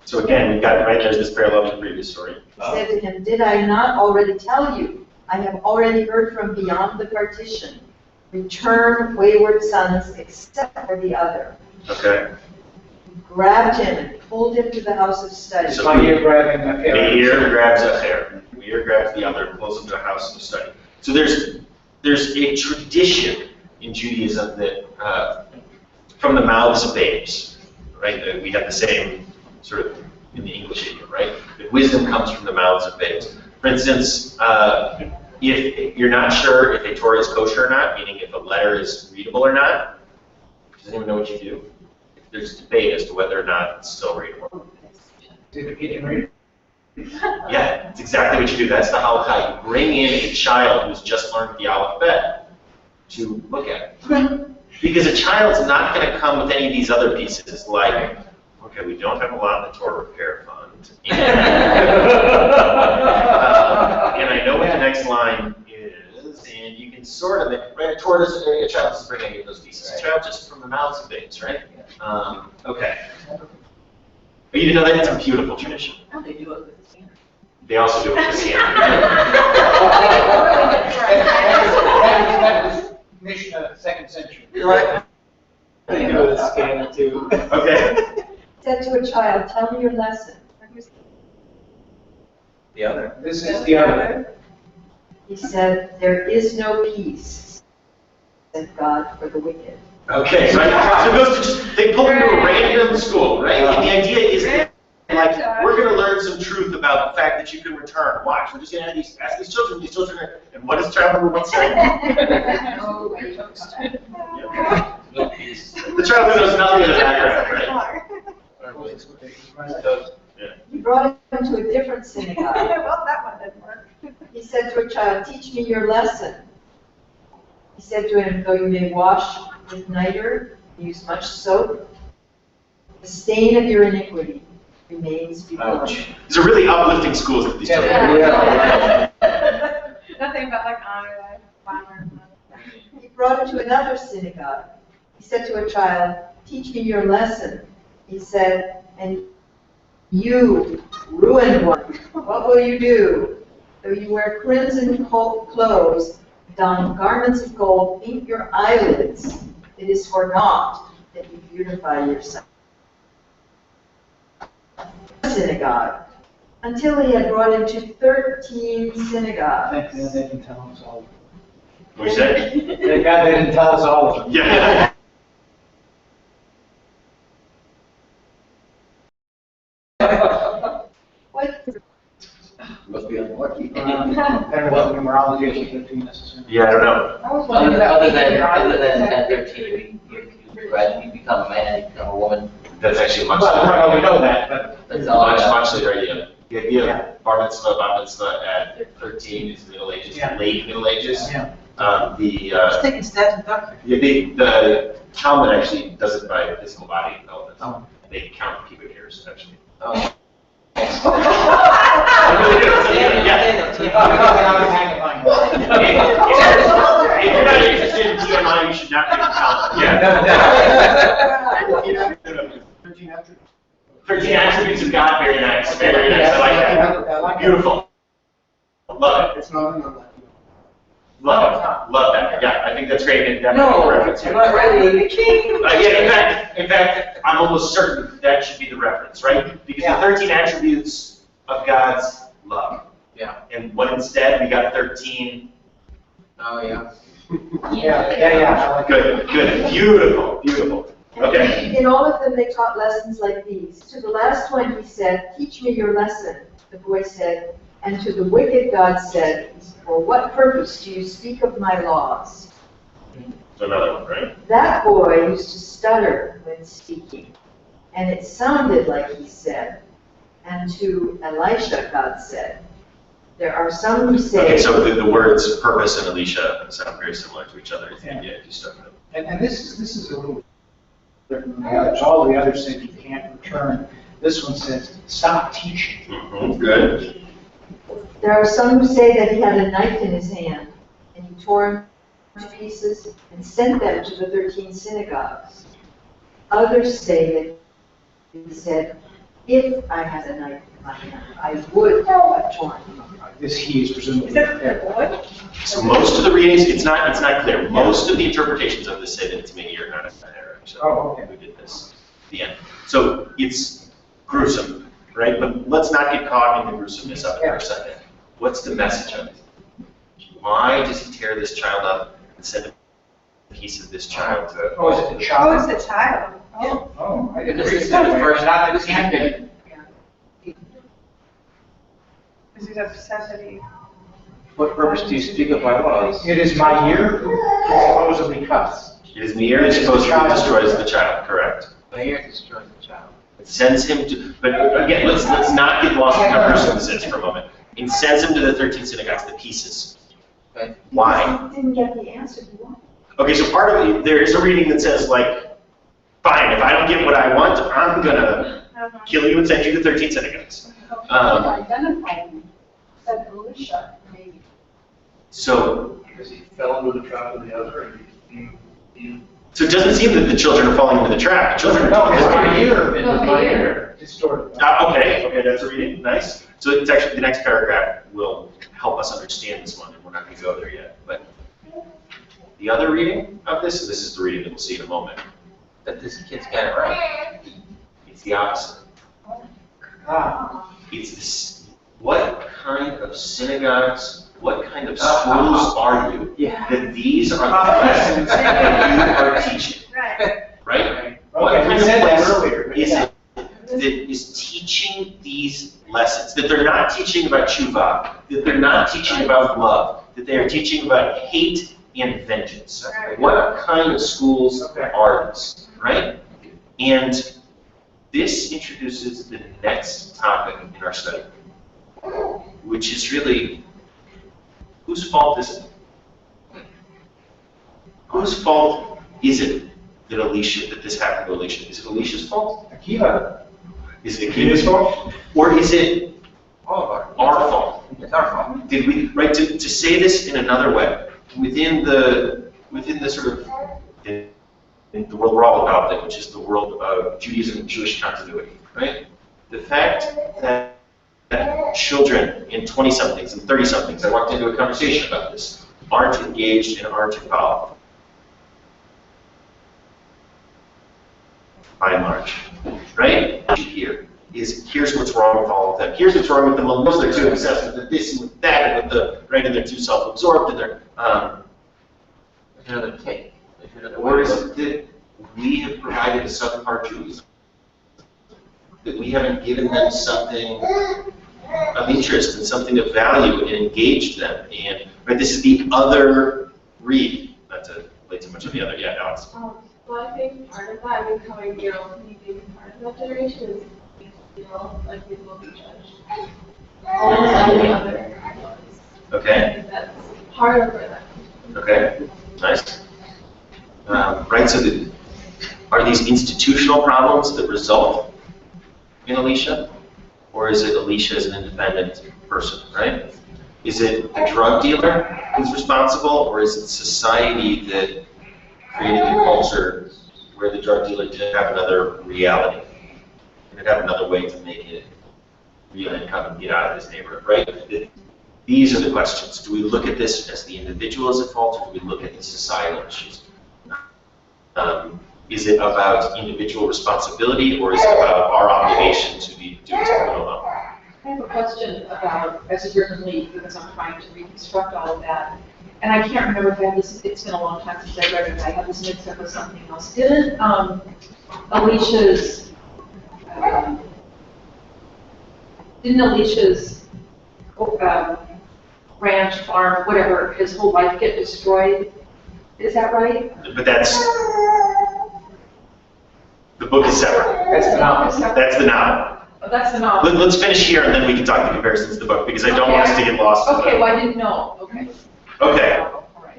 Speaker 1: So again, we've got, right, there's this parallel to the previous story.
Speaker 4: He said to him, did I not already tell you? I have already heard from beyond the partition. Return, wayward sons, except for the other.
Speaker 1: Okay.
Speaker 4: He grabbed him and pulled him to the house of study.
Speaker 1: So
Speaker 6: Meir grabbing the hair.
Speaker 1: Meir grabs a hair. Meir grabs the other and pulls him to a house of study. So there's a tradition in Judaism that, from the mouths of babes, right? We have the same sort of in the English idiom, right? That wisdom comes from the mouths of babes. For instance, if you're not sure if a Torah is kosher or not, meaning if a letter is readable or not, does anyone know what you do? There's debate as to whether or not it's still readable.
Speaker 6: Did the pigeon read?
Speaker 1: Yeah, it's exactly what you do. That's the halakha. You bring in a child who's just learned the alphabet to look at it. Because a child's not going to come with any of these other pieces, like, okay, we don't have a lot in the Torah repair fund. And I know what the next line is, and you can sort of, right, a child doesn't bring any of those pieces. A child just from the mouths of babes, right? Okay. But you didn't know that? It's a beautiful tradition.
Speaker 10: Oh, they do it with the scanner.
Speaker 1: They also do it with the scanner.
Speaker 6: That was Mishnah, 2nd century.
Speaker 1: Right.
Speaker 6: They do with a scanner too.
Speaker 1: Okay.
Speaker 4: Said to a child, tell me your lesson.
Speaker 2: The other.
Speaker 6: This is the other.
Speaker 4: He said, there is no peace, said God, for the wicked.
Speaker 1: Okay, right. So it goes to just, they pull into a random school, right? And the idea is that, like, we're going to learn some truth about the fact that you can return. Watch, we're just going to ask these children, and what does child number 1 say?
Speaker 2: No peace.
Speaker 1: The child who knows nothing of the background, right?
Speaker 4: He brought him to a different synagogue.
Speaker 8: Well, that one didn't work.
Speaker 4: He said to a child, teach me your lesson. He said to him, though you may wash with niter, use much soap, the stain of your iniquity remains before you.
Speaker 1: These are really uplifting schools that these children are.
Speaker 8: Nothing but like honor life, farmer.
Speaker 4: He brought him to another synagogue. He said to a child, teach me your lesson. He said, and you, ruined one, what will you do? Though you wear crimson clothes, don garments of gold, paint your eyelids, it is for naught that you beautify yourself. Synagogue, until he had brought him to 13 synagogues.
Speaker 6: Thank God they didn't tell us all.
Speaker 1: What you say?
Speaker 6: Thank God they didn't tell us all of them.
Speaker 1: Yeah.
Speaker 4: What?
Speaker 3: Must be unlucky.
Speaker 6: I don't know what numerology is with 13 necessarily.
Speaker 1: Yeah, I don't know.
Speaker 2: Other than at 13, you become a man, you become a woman.
Speaker 1: That's actually much
Speaker 6: Well,
Speaker 1: later.
Speaker 6: we know that, but
Speaker 2: That's all.
Speaker 1: Much later idea. The idea of bar mitzvah, bat mitzvah at 13 is Middle Ages,
Speaker 6: Yeah.
Speaker 1: late Middle Ages.
Speaker 6: Yeah.
Speaker 11: Taking stats and doctor.
Speaker 1: The Talmud actually does it by physical body development.
Speaker 6: Oh.
Speaker 1: They count pubic hairs, actually.
Speaker 2: Oh.
Speaker 1: They really do. Yeah. If you're not interested in TMI, you should not read the Talmud. Yeah. 13 attributes of God, very nice, very nice. I like that. Beautiful. Love it.
Speaker 7: It's not in the left.
Speaker 1: Love it. Love that. Yeah, I think that's great. And that
Speaker 2: No,
Speaker 1: reference.
Speaker 2: you're not ready.
Speaker 1: Yeah, in fact, I'm almost certain that should be the reference, right? Because the 13 attributes of God's love.
Speaker 2: Yeah.
Speaker 1: And what instead? We got 13.
Speaker 2: Oh, yeah.
Speaker 6: yeah.
Speaker 1: Good, good, beautiful, beautiful. Okay.
Speaker 4: In all of them, they taught lessons like these. To the last one, he said, teach me your lesson. The boy said, and to the wicked, God said, for what purpose do you speak of my laws?
Speaker 1: Another one, right?
Speaker 4: That boy used to stutter when speaking, and it sounded like he said, and to Elisha, God said. There are some who say...
Speaker 1: Okay, so the words purpose and Elisha sound very similar to each other.
Speaker 6: Yeah.
Speaker 1: Yeah, if you stuck them.
Speaker 6: And this is a little different than the others. All the others said you can't return. This one says, stop teaching.
Speaker 1: Good.
Speaker 4: There are some who say that he had a knife in his hand, and he tore them to pieces and sent them to the 13 synagogues. Others say that he said, if I had a knife in my hand, I would have torn him.
Speaker 6: This he is presumably.
Speaker 8: Is that the boy?
Speaker 1: So most of the readings, it's not clear. Most of the interpretations of this say that it's me or not Eric. So
Speaker 6: Oh, okay.
Speaker 1: we did this at the end. So it's gruesome, right? But let's not get caught in the gruesomeness of it for a second. What's the message of it? Why does he tear this child up and send a piece of this child to?
Speaker 6: Oh, is it the
Speaker 8: Oh,
Speaker 6: child?
Speaker 8: it's the child. Oh.
Speaker 6: Oh, I didn't
Speaker 2: Because
Speaker 6: read
Speaker 2: this is
Speaker 6: that
Speaker 2: the
Speaker 6: way.
Speaker 2: first
Speaker 6: Not
Speaker 2: this happened.
Speaker 8: Because he's upset that he.
Speaker 2: What purpose do you speak of my laws?
Speaker 6: It is my year who supposedly cuts.
Speaker 1: It is the heir that supposedly destroys the child, correct?
Speaker 2: My ear destroys the child.
Speaker 1: It sends him to, but again, let's not get lost in how gruesome this is for a moment. It sends him to the 13 synagogues, the pieces.
Speaker 2: Okay.
Speaker 1: Why?
Speaker 4: He didn't get the answer he wanted.
Speaker 1: Okay, so part of it, there is a reading that says like, fine, if I don't get what I want, I'm gonna kill you and send you to 13 synagogues.
Speaker 10: Identifying said Elisha, maybe.
Speaker 1: So,
Speaker 9: Because he fell into the trap of the other, and he
Speaker 1: so it doesn't seem that the children are falling into the trap. The children are
Speaker 6: No, it's my
Speaker 1: distorted.
Speaker 6: year. It
Speaker 10: No,
Speaker 6: was
Speaker 10: my
Speaker 6: my
Speaker 10: year.
Speaker 6: year. Distorted.
Speaker 1: Okay, that's a reading, nice. So it's actually, the next paragraph will help us understand this one, and we're not gonna go there yet. But the other reading of this is the reading that we'll see in a moment.
Speaker 2: That this kid's got it right.
Speaker 1: It's the opposite.
Speaker 6: Ah,
Speaker 1: It's this, what kind of synagogues, what kind of schools are you?
Speaker 2: Yeah.
Speaker 1: That these are the lessons that you are teaching,
Speaker 8: Right.
Speaker 1: right? What
Speaker 6: okay, we
Speaker 1: kind of
Speaker 6: said that
Speaker 1: place
Speaker 6: earlier.
Speaker 1: is it that is teaching these lessons? That they're not teaching about tshuva, that they're not teaching about love, that they are teaching about hate and vengeance.
Speaker 8: Right.
Speaker 1: What kind of schools
Speaker 6: Okay.
Speaker 1: are these, right? And this introduces the next topic in our study, which is really, whose fault is it? Whose fault is it that this happened to Elisha? Is it Elisha's fault?
Speaker 6: Akiva.
Speaker 1: Is it Akiva's fault? Or is it
Speaker 2: All of
Speaker 1: our fault?
Speaker 2: It's our fault.
Speaker 1: Did we, right, to say this in another way, within the sort of, in the world we're all about, which is the world of Judaism and Jewish continuity, right? The fact that children in 20-somethings and 30-somethings, I walked into a conversation about this, aren't engaged and aren't involved, by and large, right? Here's what's wrong with all of them. Here's what's wrong with them. Well, they're too obsessed with the this and with that, and with the, right, and they're too self-absorbed, and they're,
Speaker 2: There's another take. There's another
Speaker 1: or
Speaker 2: way.
Speaker 1: is it that we have provided a subpar Judaism? That we haven't given them something of interest and something of value and engaged them. And right, this is the other read. Not to play too much of the other. Yeah, Alex.
Speaker 13: Well, I think part of that, I mean, coming, you know, being part of that generation is, you know, like we will be judged. Almost any other.
Speaker 1: Okay.
Speaker 13: And that's part of where that comes from.
Speaker 1: Okay. Nice. Right. So, are these institutional problems that result in Elisha, or is it Elisha as an independent person? Right. Is it the drug dealer who's responsible, or is it society that created a culture where the drug dealer didn't have another reality, didn't have another way to make it real and come and get out of this neighborhood, right? These are the questions. Do we look at this as the individual as at fault, or do we look at the societal issues? Is it about individual responsibility, or is it about our obligation to be doing something alone?
Speaker 10: I have a question about, as a year lead, because I'm trying to reconstruct all of that. And I can't remember if I had this, it's been a long time since I read it, I have this mixed up with something else. Didn't Alicia's ranch, farm, whatever, his whole life get destroyed? Is that right?
Speaker 1: But that's, the book is separate.
Speaker 6: That's the novel.
Speaker 1: That's the novel.
Speaker 10: Oh, that's the novel.
Speaker 1: Let's finish here, and then we can talk the comparisons to the book, because I don't want us to get lost. in
Speaker 10: Okay,
Speaker 1: the-
Speaker 10: well, I didn't know, okay.
Speaker 1: Okay,
Speaker 10: All right.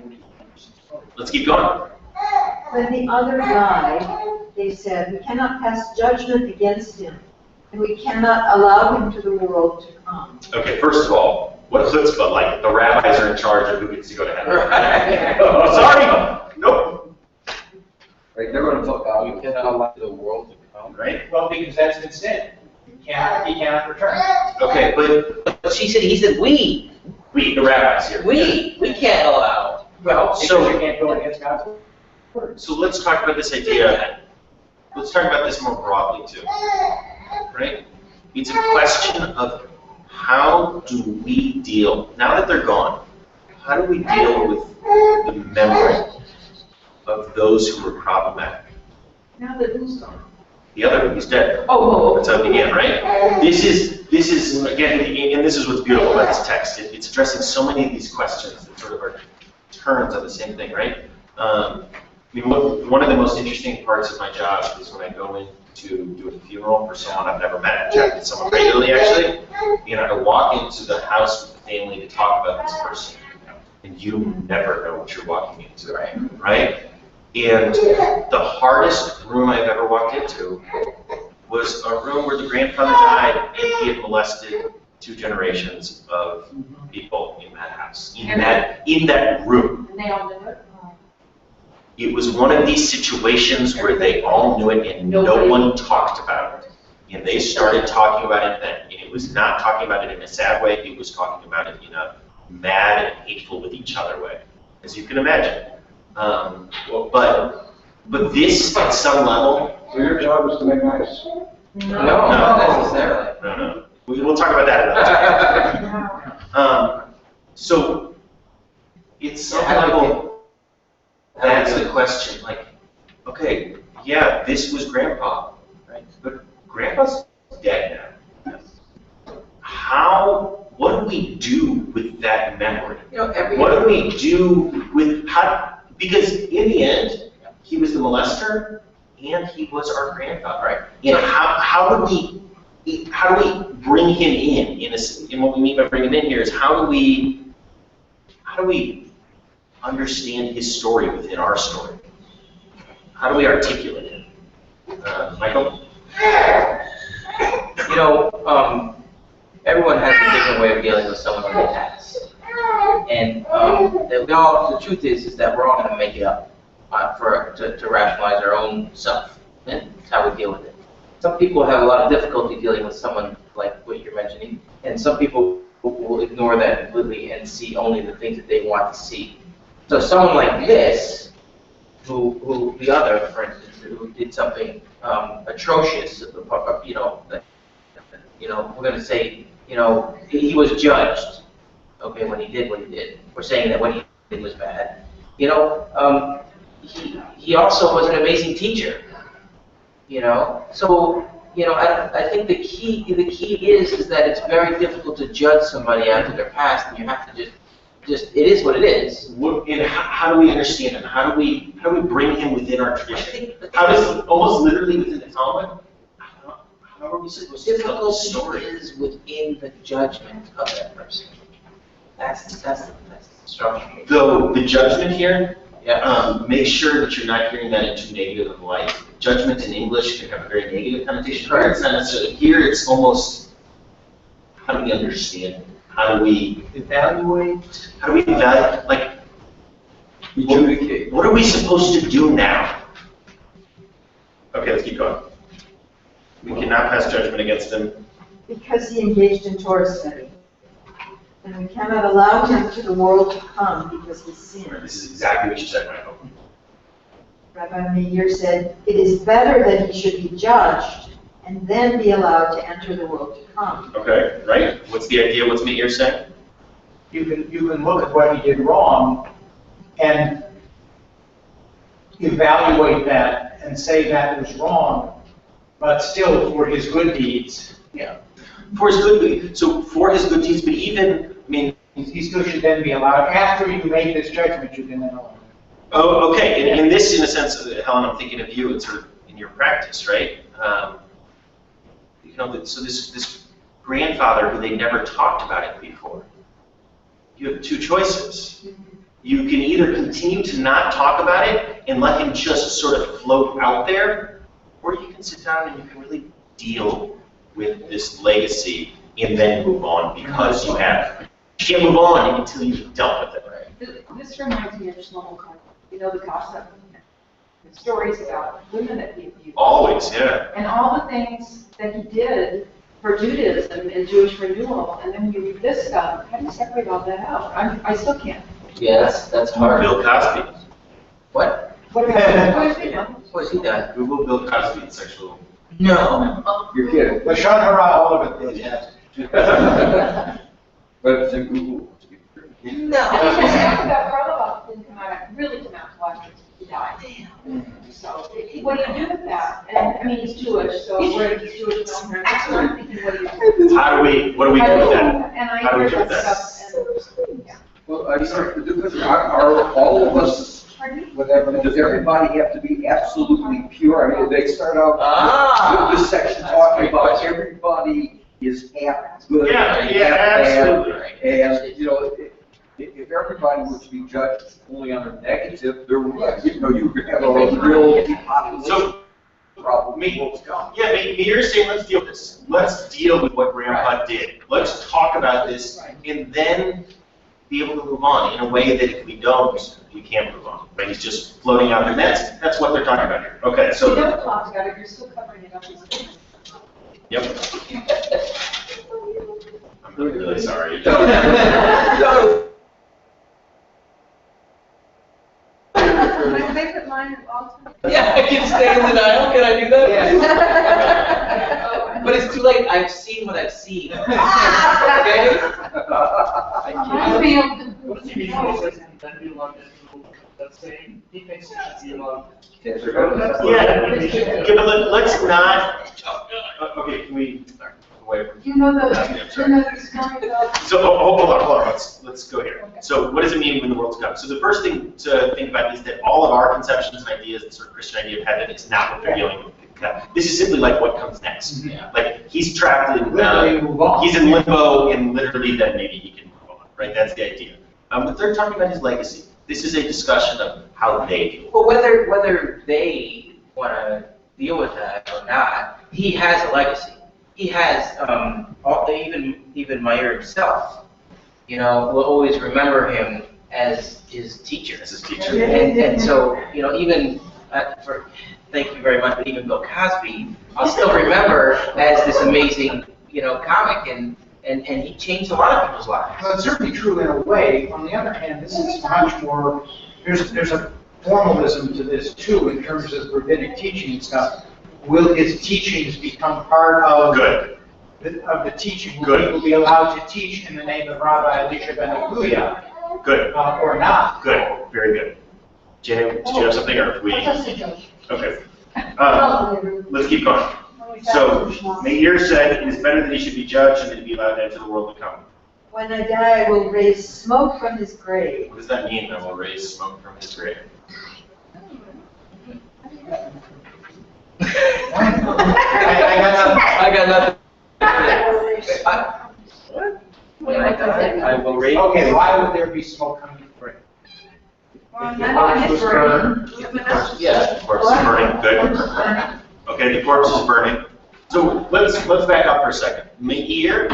Speaker 1: let's keep going.
Speaker 4: When the other died, they said, we cannot pass judgment against him, and we cannot allow him to the world to come.
Speaker 1: Okay, first of all, what a chutzpah, like the rabbis are in charge of who gets to go to heaven.
Speaker 2: Right.
Speaker 1: Oh, sorry, nope,
Speaker 3: Right, they're gonna talk about.
Speaker 2: You cannot allow the world to come.
Speaker 1: right?
Speaker 6: Well, because that's been said. He cannot return.
Speaker 1: Okay, but
Speaker 2: He said, we
Speaker 1: the rabbis here.
Speaker 2: can't allow.
Speaker 1: Well,
Speaker 6: Because
Speaker 1: so.
Speaker 6: you can't go against God's word.
Speaker 1: So let's talk about this idea, let's talk about this more broadly too, right? It's a question of how do we deal, now that they're gone, how do we deal with the memory of those who were problematic?
Speaker 10: Now that who's gone?
Speaker 1: The other one, he's dead.
Speaker 2: Oh,
Speaker 1: That's how it began, right? This is, again, and this is what's beautiful about this text. It's addressing so many of these questions that sort of are turns on the same thing, right? I mean, one of the most interesting parts of my job is when I go in to do a funeral for someone I've never met. I chat with someone regularly, actually. And I walk into the house with the family to talk about this person. And you never know what you're walking into, right? And the hardest room I've ever walked into was a room where the grandfather died and he had molested 2 generations of people in that house, in that room.
Speaker 10: And they all knew it?
Speaker 1: It was one of these situations where they all knew it and no one talked about it. And they started talking about it then. And it was not talking about it in a sad way, it was talking about it in a mad and hateful with each other way, as you can imagine. But this, at some level...
Speaker 9: So your job is to make nice?
Speaker 2: No, not necessarily.
Speaker 1: No. We'll talk about that another time. So, at some level, that's the question. Like, okay, yeah, this was Grandpa, right? But Grandpa's dead now. What do we do with that memory? What do we do with because in the end, he was the molester and he was our grandfather, right? And how do we bring him in? And what we mean by bring him in here is how do we understand his story within our story? How do we articulate it? Michael?
Speaker 2: Everyone has a different way of dealing with someone in the past. And the truth is that we're all going to make it up to rationalize our own self. And that's how we deal with it. Some people have a lot of difficulty dealing with someone like what you're mentioning, and some people will ignore that completely and see only the things that they want to see. So someone like this, who the other, for instance, who did something atrocious, we're going to say, he was judged, okay, when he did what he did. We're saying that what he did was bad. He also was an amazing teacher, So, I think the key is that it's very difficult to judge somebody after their past, and you have to just it is what it is.
Speaker 1: And how do we understand him? How do we bring him within our tradition? How does almost literally within the Talmud? How are we supposed to tell the story?
Speaker 2: Is within the judgment of that person. That's the structure.
Speaker 1: Though the judgment here,
Speaker 2: Yeah.
Speaker 1: make sure that you're not hearing that in too negative of light. Judgment in English can have a very negative connotation.
Speaker 2: Correct.
Speaker 1: It's not necessarily here. It's almost how do we understand it? How do we
Speaker 6: Evaluate.
Speaker 1: Like,
Speaker 3: Adjudicate.
Speaker 1: what are we supposed to do now? Okay, let's keep going. We cannot pass judgment against him.
Speaker 4: Because he engaged in Torah study. And we cannot allow him to the world to come because he sinned.
Speaker 1: This is exactly what you said, Michael.
Speaker 4: Rabbi Meir said, it is better that he should be judged and then be allowed to enter the world to come.
Speaker 1: Okay, right? What's the idea? What's Meir saying?
Speaker 6: You can look at what he did wrong and evaluate that and say that was wrong, but still for his good deeds.
Speaker 1: Yeah. For his good deeds. So for his good deeds, but even,
Speaker 6: He still should then be allowed, after you make this judgment, you can then allow him.
Speaker 1: Oh, okay. And this, in a sense, Helen, I'm thinking of you and sort of in your practice, right? So this grandfather who they never talked about it before. You have 2 choices. You can either continue to not talk about it and let him just sort of float out there, or you can sit down and you can really deal with this legacy and then move on because you have. You can't move on until you've dealt with it.
Speaker 10: This reminds me of Shlomo Karman, you know, the gossip, the stories about women that he abused.
Speaker 1: Always, yeah.
Speaker 10: And all the things that he did for Judaism and Jewish renewal, and then when you read this stuff, how do you separate all that out? I still can't.
Speaker 2: Yeah, that's hard.
Speaker 1: Bill Cosby.
Speaker 2: What?
Speaker 10: What about,
Speaker 2: What's he done?
Speaker 1: Google Bill Cosby and sexual.
Speaker 2: No.
Speaker 3: You're kidding.
Speaker 6: Lashon Hara, all of it is, yes.
Speaker 3: But it's in Google.
Speaker 2: No.
Speaker 10: that Karloff didn't come out, really come out until after he died. So, what do you do with that? And, I mean, he's Jewish, so we're Jewish film, that's what I'm thinking, what do you do?
Speaker 1: What do we do with that?
Speaker 10: And I
Speaker 1: How do we
Speaker 10: hear
Speaker 1: do with
Speaker 10: that
Speaker 1: that?
Speaker 10: stuff, and, yeah.
Speaker 3: Well, are all of us, does everybody have to be absolutely pure? I mean, they start out with this section talking about everybody is half good
Speaker 1: Yeah,
Speaker 3: and
Speaker 1: yeah,
Speaker 3: half bad.
Speaker 1: absolutely.
Speaker 3: And, you know, if everybody were to be judged only on a negative, there would, you know, you could have a real depopulation
Speaker 1: So,
Speaker 3: problem.
Speaker 1: yeah, you're saying let's deal with this. Let's deal with what Grandpa did. Let's talk about this and then be able to move on in a way that if we don't, you can't move on. Right? He's just floating out there. That's what they're talking about here. Okay,
Speaker 10: You
Speaker 1: so.
Speaker 10: never talked about it, you're still covering it up as a
Speaker 1: Yep. I'm really sorry.
Speaker 13: My favorite line of all time.
Speaker 2: Yeah, I can stay in denial. Can I do that? But it's too late. I've seen what I've seen. Okay?
Speaker 9: What does he mean when he says that we love this rule? That's saying he thinks he loves
Speaker 1: Yeah, but let's not. Okay, can we? Wait.
Speaker 10: You know the story about.
Speaker 1: So hold on. Let's go here. So what does it mean when the world's come? So the first thing to think about is that all of our conceptions and ideas, the sort of Christian idea of heaven, is not what they're dealing with. This is simply like what comes next.
Speaker 2: Yeah.
Speaker 1: Like he's trapped in.
Speaker 6: Literally move on.
Speaker 1: He's in limbo, and literally then maybe he can move on. Right? That's the idea. But they're talking about his legacy. This is a discussion of how they deal.
Speaker 2: Well, whether they want to deal with that or not, he has a legacy. He has even Meyer himself. You know, will always remember him as his teacher.
Speaker 1: As his teacher.
Speaker 2: And so, you know, even thank you very much, but even Bill Cosby, I'll still remember as this amazing, you know, comic, and he changed a lot of people's lives.
Speaker 6: Well, it's certainly true in a way. On the other hand, this is much more, there's a formalism to this too, in terms of rabbinic teaching and stuff. Will his teachings become part of the teaching? Will
Speaker 1: Good.
Speaker 6: people be allowed to teach in the name of Rabbi Elisha ben Agulia?
Speaker 1: Good.
Speaker 6: Or not?
Speaker 1: Good. Very good. Jay, did you have something, or if we? Okay. Let's keep going. So, Meir said, it is better that he should be judged than to be allowed to enter the world to come.
Speaker 4: When I die, I will raise smoke from his grave.
Speaker 1: What does that mean, that will raise smoke from his grave?
Speaker 2: I got nothing. I will raise.
Speaker 6: Okay, why would there be smoke coming from grave?
Speaker 8: Well,
Speaker 6: If
Speaker 8: not
Speaker 6: the
Speaker 8: on
Speaker 6: corpse
Speaker 8: his
Speaker 6: was burned,
Speaker 8: burning.
Speaker 2: Yeah.
Speaker 1: The corpse is burning. Good. Okay, the corpse is burning. So let's back up for a second. Meir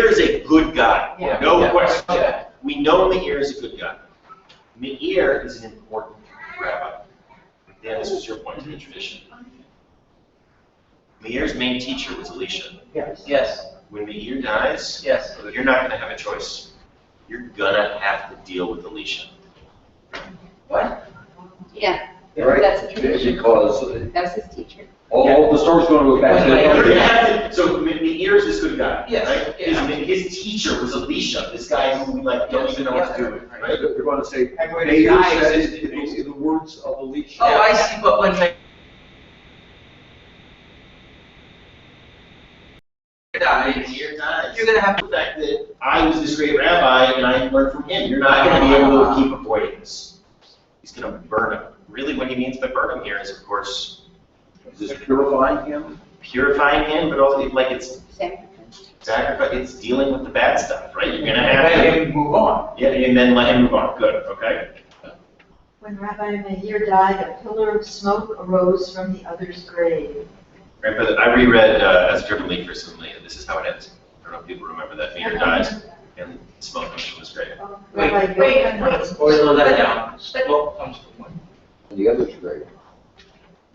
Speaker 1: is a good guy.
Speaker 2: Yeah.
Speaker 1: No question.
Speaker 2: Yeah.
Speaker 1: We know Meir is a good guy. Meir is an important rabbi. Dan, this was your point in the tradition. Meir's main teacher was Elisha.
Speaker 6: yes.
Speaker 2: Yes.
Speaker 1: When Meir dies,
Speaker 2: Yes.
Speaker 1: you're not going to have a choice. You're going to have to deal with Elisha.
Speaker 2: What?
Speaker 12: Yeah,
Speaker 3: Right?
Speaker 12: that's the tradition.
Speaker 3: Because
Speaker 12: That was his teacher.
Speaker 3: all the story's going to go back to
Speaker 1: You're gonna
Speaker 3: that.
Speaker 1: have to- So Meir is this good guy,
Speaker 2: Yes,
Speaker 1: right?
Speaker 2: yeah.
Speaker 1: His teacher was Elisha, this guy who we like don't even know what to do with, right?
Speaker 3: They're going to say,
Speaker 6: And when
Speaker 3: Meir
Speaker 6: he dies,
Speaker 3: said it in the words of Elisha.
Speaker 2: Oh, I see, but when Meir dies,
Speaker 1: Meir dies.
Speaker 2: you're gonna have
Speaker 1: The fact that I was this great rabbi and I learned from him, you're not going to be able to keep avoiding this. He's going to burn him. Really, what he means by burn him here is, of course,
Speaker 3: Is this purifying him?
Speaker 1: purifying him, but also like it's
Speaker 12: Sacrifice.
Speaker 1: sacrifice. It's dealing with the bad stuff, right? You're going to have
Speaker 6: Let
Speaker 1: to,
Speaker 6: him move on.
Speaker 1: yeah, and then let him move on. Good, okay.
Speaker 4: When Rabbi Meir died, a pillar of smoke arose from the other's grave.
Speaker 1: Right, but I reread As Driven Leaf recently, and this is how it ends. I don't know if people remember that. Meter dies, and smoke comes from his grave.
Speaker 2: Slow that down. Smoke comes from what?
Speaker 3: The other's great.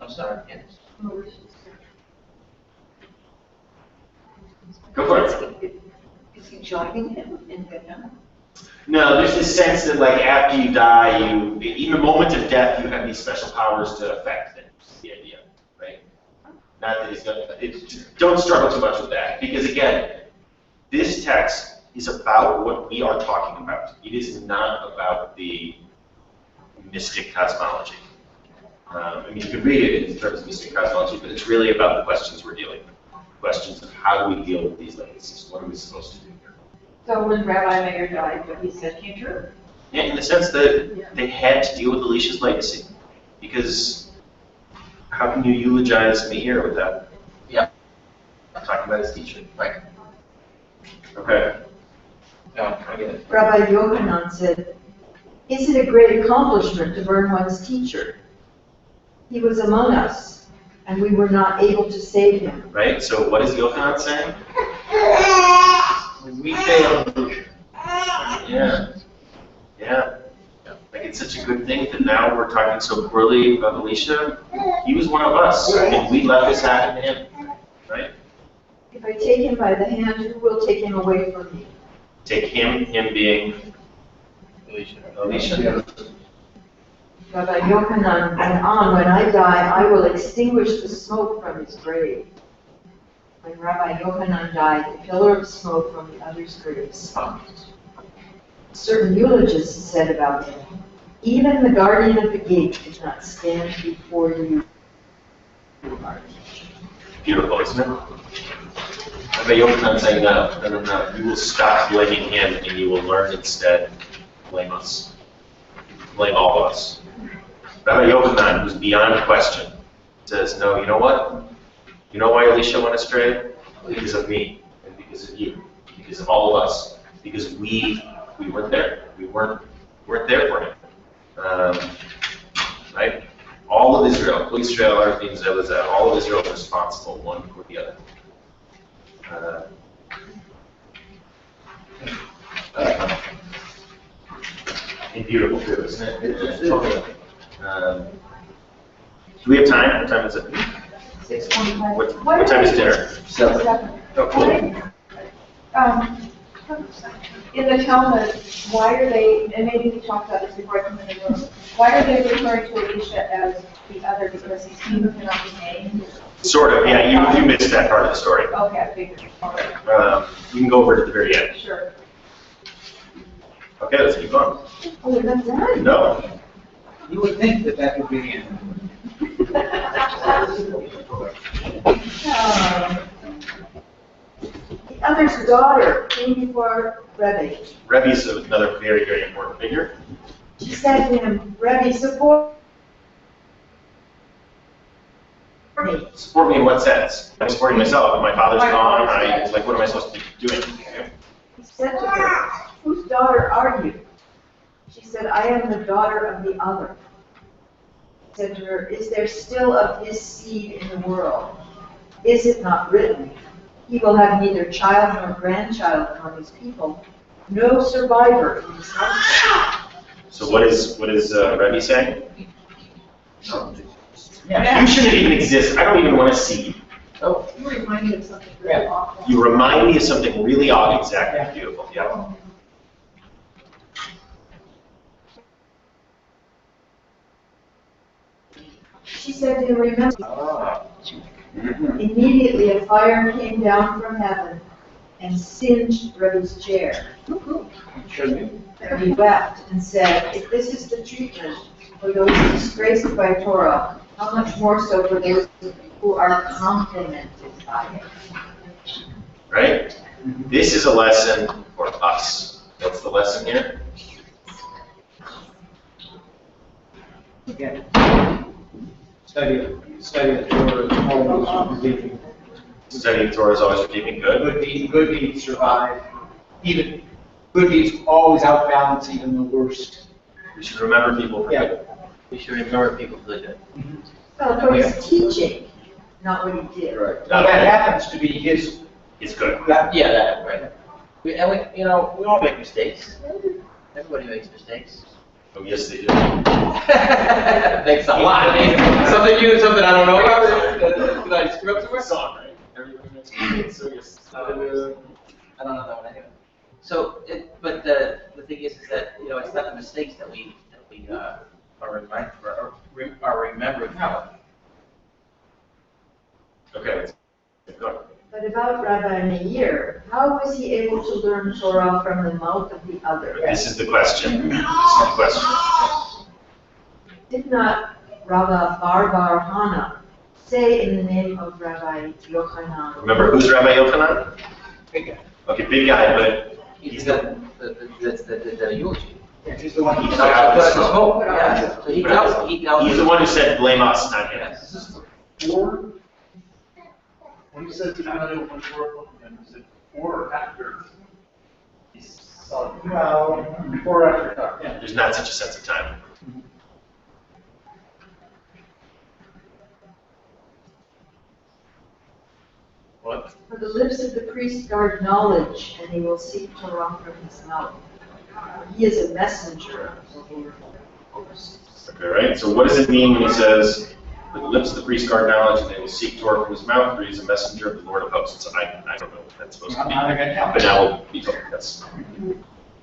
Speaker 2: I'm sorry, yes.
Speaker 1: Go for it.
Speaker 5: Is he joining him in Gehenna?
Speaker 1: No, there's this sense that like after you die, in the moment of death, you have these special powers to affect things. The idea, right? Not that he's gonna. Don't struggle too much with that, because again, this text is about what we are talking about. It is not about the mystic cosmology. I mean, you could read it in terms of mystic cosmology, but it's really about the questions we're dealing with. Questions of how do we deal with these legacies? What are we supposed to do here?
Speaker 10: So when Rabbi Meir died, what he said came true?
Speaker 1: Yeah, in the sense that they had to deal with Elisha's legacy. Because how can you eulogize Meir without talking about his teaching?
Speaker 2: Right.
Speaker 1: Okay.
Speaker 2: No, I get it.
Speaker 4: Rabbi Yochanan said, "Is it a great accomplishment to burn one's teacher? He was among us, and we were not able to save him."
Speaker 1: Right? So what is Yochanan saying?
Speaker 6: When we fail,
Speaker 1: Yeah. Yeah. Like it's such a good thing that now we're talking so poorly about Elisha. He was one of us, and we let this happen to him. Right?
Speaker 4: If I take him by the hand, who will take him away from me?
Speaker 1: Take him being Elisha.
Speaker 4: Rabbi Yochanan went on, "When I die, I will extinguish the smoke from his grave." When Rabbi Yochanan died, a pillar of smoke from the other's grave stopped. Certain eulogists said about him, "Even the guardian of the gate did not stand before you."
Speaker 1: Beautiful, isn't it? Rabbi Yochanan saying, no. You will stop blaming him, and you will learn instead blame us. Blame all of us. Rabbi Yochanan, who's beyond question, says, no, you know what? You know why Elisha went astray? Because of me, and because of you, because of all of us, because we weren't there. We weren't there for him. Right? All of Israel, our things that was all of Israel was responsible, one for the other. And beautiful too, isn't it? It's totally. Do we have time? What time is it?
Speaker 10: 6:25.
Speaker 1: What time is dinner?
Speaker 3: 7.
Speaker 1: Oh, cool.
Speaker 10: In the Talmud, why are they, and maybe we talked about this before I come in the room, why are they referring to Elisha as the other, because he cannot be named?
Speaker 1: Sort of, yeah, you missed that part of the story.
Speaker 10: Okay, I figured, all right,
Speaker 1: You can go over to the very end.
Speaker 10: sure.
Speaker 1: Okay, let's keep going.
Speaker 4: Oh, you're not done?
Speaker 1: No.
Speaker 6: you would think that that would be the end.
Speaker 4: The other's daughter came before Rebbe.
Speaker 1: Rebbe is another very, very important figure.
Speaker 4: She said to him, "Rebbe, support me."
Speaker 1: Support me in what sense? I'm supporting myself. If my father's gone, what am I supposed to be doing?
Speaker 4: He said to her, "Whose daughter are you?" She said, "I am the daughter of the other." He said to her, "Is there still of his seed in the world? Is it not written, he will have neither child nor grandchild among his people, no survivor in his household?"
Speaker 1: So what is Rebbe saying?
Speaker 6: Yeah.
Speaker 1: You shouldn't even exist. I don't even want to see you.
Speaker 2: Oh,
Speaker 10: You remind me of something really awful.
Speaker 1: You remind me of something really odd. Exactly. Beautiful. Yeah.
Speaker 4: She said to him, "Remember." Immediately a fire came down from heaven and singed Rebbe's chair. And he wept and said, "If this is the treatment for those disgraced by Torah, how much more so for those who are complimented by it."
Speaker 1: Right? This is a lesson for us. What's the lesson here?
Speaker 6: Again, study of Torah is always repeating.
Speaker 1: Studying Torah is always keeping good.
Speaker 6: Good deeds survive. Even good deeds always outbalance even the worst.
Speaker 1: We should remember people for good.
Speaker 2: we should remember people for the good.
Speaker 4: Well, for his teaching, not what he did.
Speaker 3: Right.
Speaker 6: Now, that happens to be his,
Speaker 1: It's good.
Speaker 6: that,
Speaker 2: Yeah, that, right. And we, we all make mistakes. Everybody makes mistakes.
Speaker 1: Oh, yes, they do.
Speaker 2: Thanks a lot. Something you, something I don't know about. Did I screw up somewhere?
Speaker 1: Song, right? Everybody makes mistakes, so yes.
Speaker 2: I don't know that one anyway. So, but the thing is that, it's not the mistakes that we are remembered from.
Speaker 1: Okay, let's go.
Speaker 4: But about Rabbi Meir, how was he able to learn Torah from the mouth of the other?
Speaker 1: This is the question. This is the question.
Speaker 4: Did not Rabbi Bar Hana say in the name of Rabbi Yochanan?
Speaker 1: Remember, who's Rabbi Yochanan?
Speaker 6: big guy.
Speaker 1: Okay, big guy, but
Speaker 2: He's the eulogy.
Speaker 6: Yeah, he's the one
Speaker 1: He's
Speaker 6: who
Speaker 1: the guy with the
Speaker 6: started.
Speaker 1: smoke.
Speaker 2: Yeah, so he tells.
Speaker 1: he's the one who said, blame us, not him.
Speaker 2: Yes.
Speaker 9: Is this before? When you said you're not able to work, and is it before or after?
Speaker 6: Well, before or after, yeah.
Speaker 1: There's not such a sense of time. What?
Speaker 4: For the lips of the priest guard knowledge, and he will seek Torah from his mouth. He is a messenger of the Lord of hosts.
Speaker 1: Okay, right? So what does it mean when he says, with the lips of the priest guard knowledge, and they will seek Torah from his mouth, for he is a messenger of the Lord of hosts? I don't know what that's supposed to
Speaker 6: I'm
Speaker 1: mean.
Speaker 6: not gonna tell.
Speaker 1: But now we'll be told. That's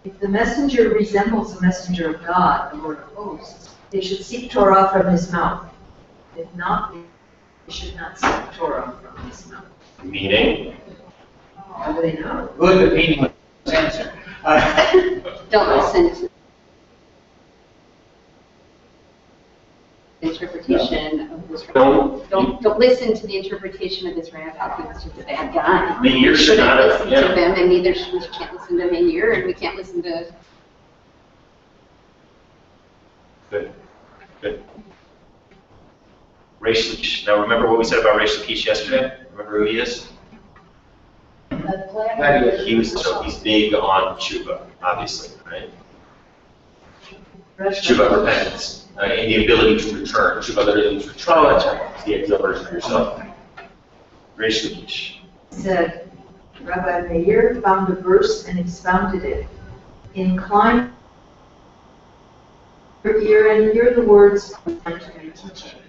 Speaker 4: If the messenger resembles the messenger of God, the Lord of hosts, they should seek Torah from his mouth. If not, they should not seek Torah from his mouth.
Speaker 1: meaning.
Speaker 4: How do they know?
Speaker 6: Good, but meaningless answer.
Speaker 12: Don't listen to the interpretation of this. Don't listen to the interpretation of this rabbi. He was just a bad guy.
Speaker 1: Meir
Speaker 12: We
Speaker 1: should
Speaker 12: shouldn't
Speaker 1: not have,
Speaker 12: listen
Speaker 1: yeah.
Speaker 12: to them, and neither should we can't listen to Meir, and we can't listen to.
Speaker 1: Good. Good. Reish Lakish. Now remember what we said about Reish Lakish yesterday? Remember who he is? He's big on tshuva, obviously, right? Tshuva, repentance, and the ability to return. Tshuva literally means return.
Speaker 2: Oh, that's right.
Speaker 1: It's the ideal version of yourself. Reish Lakish.
Speaker 4: Said, Rabbi Meir found a verse and expounded it. Incline your ear and hear the words of my teaching.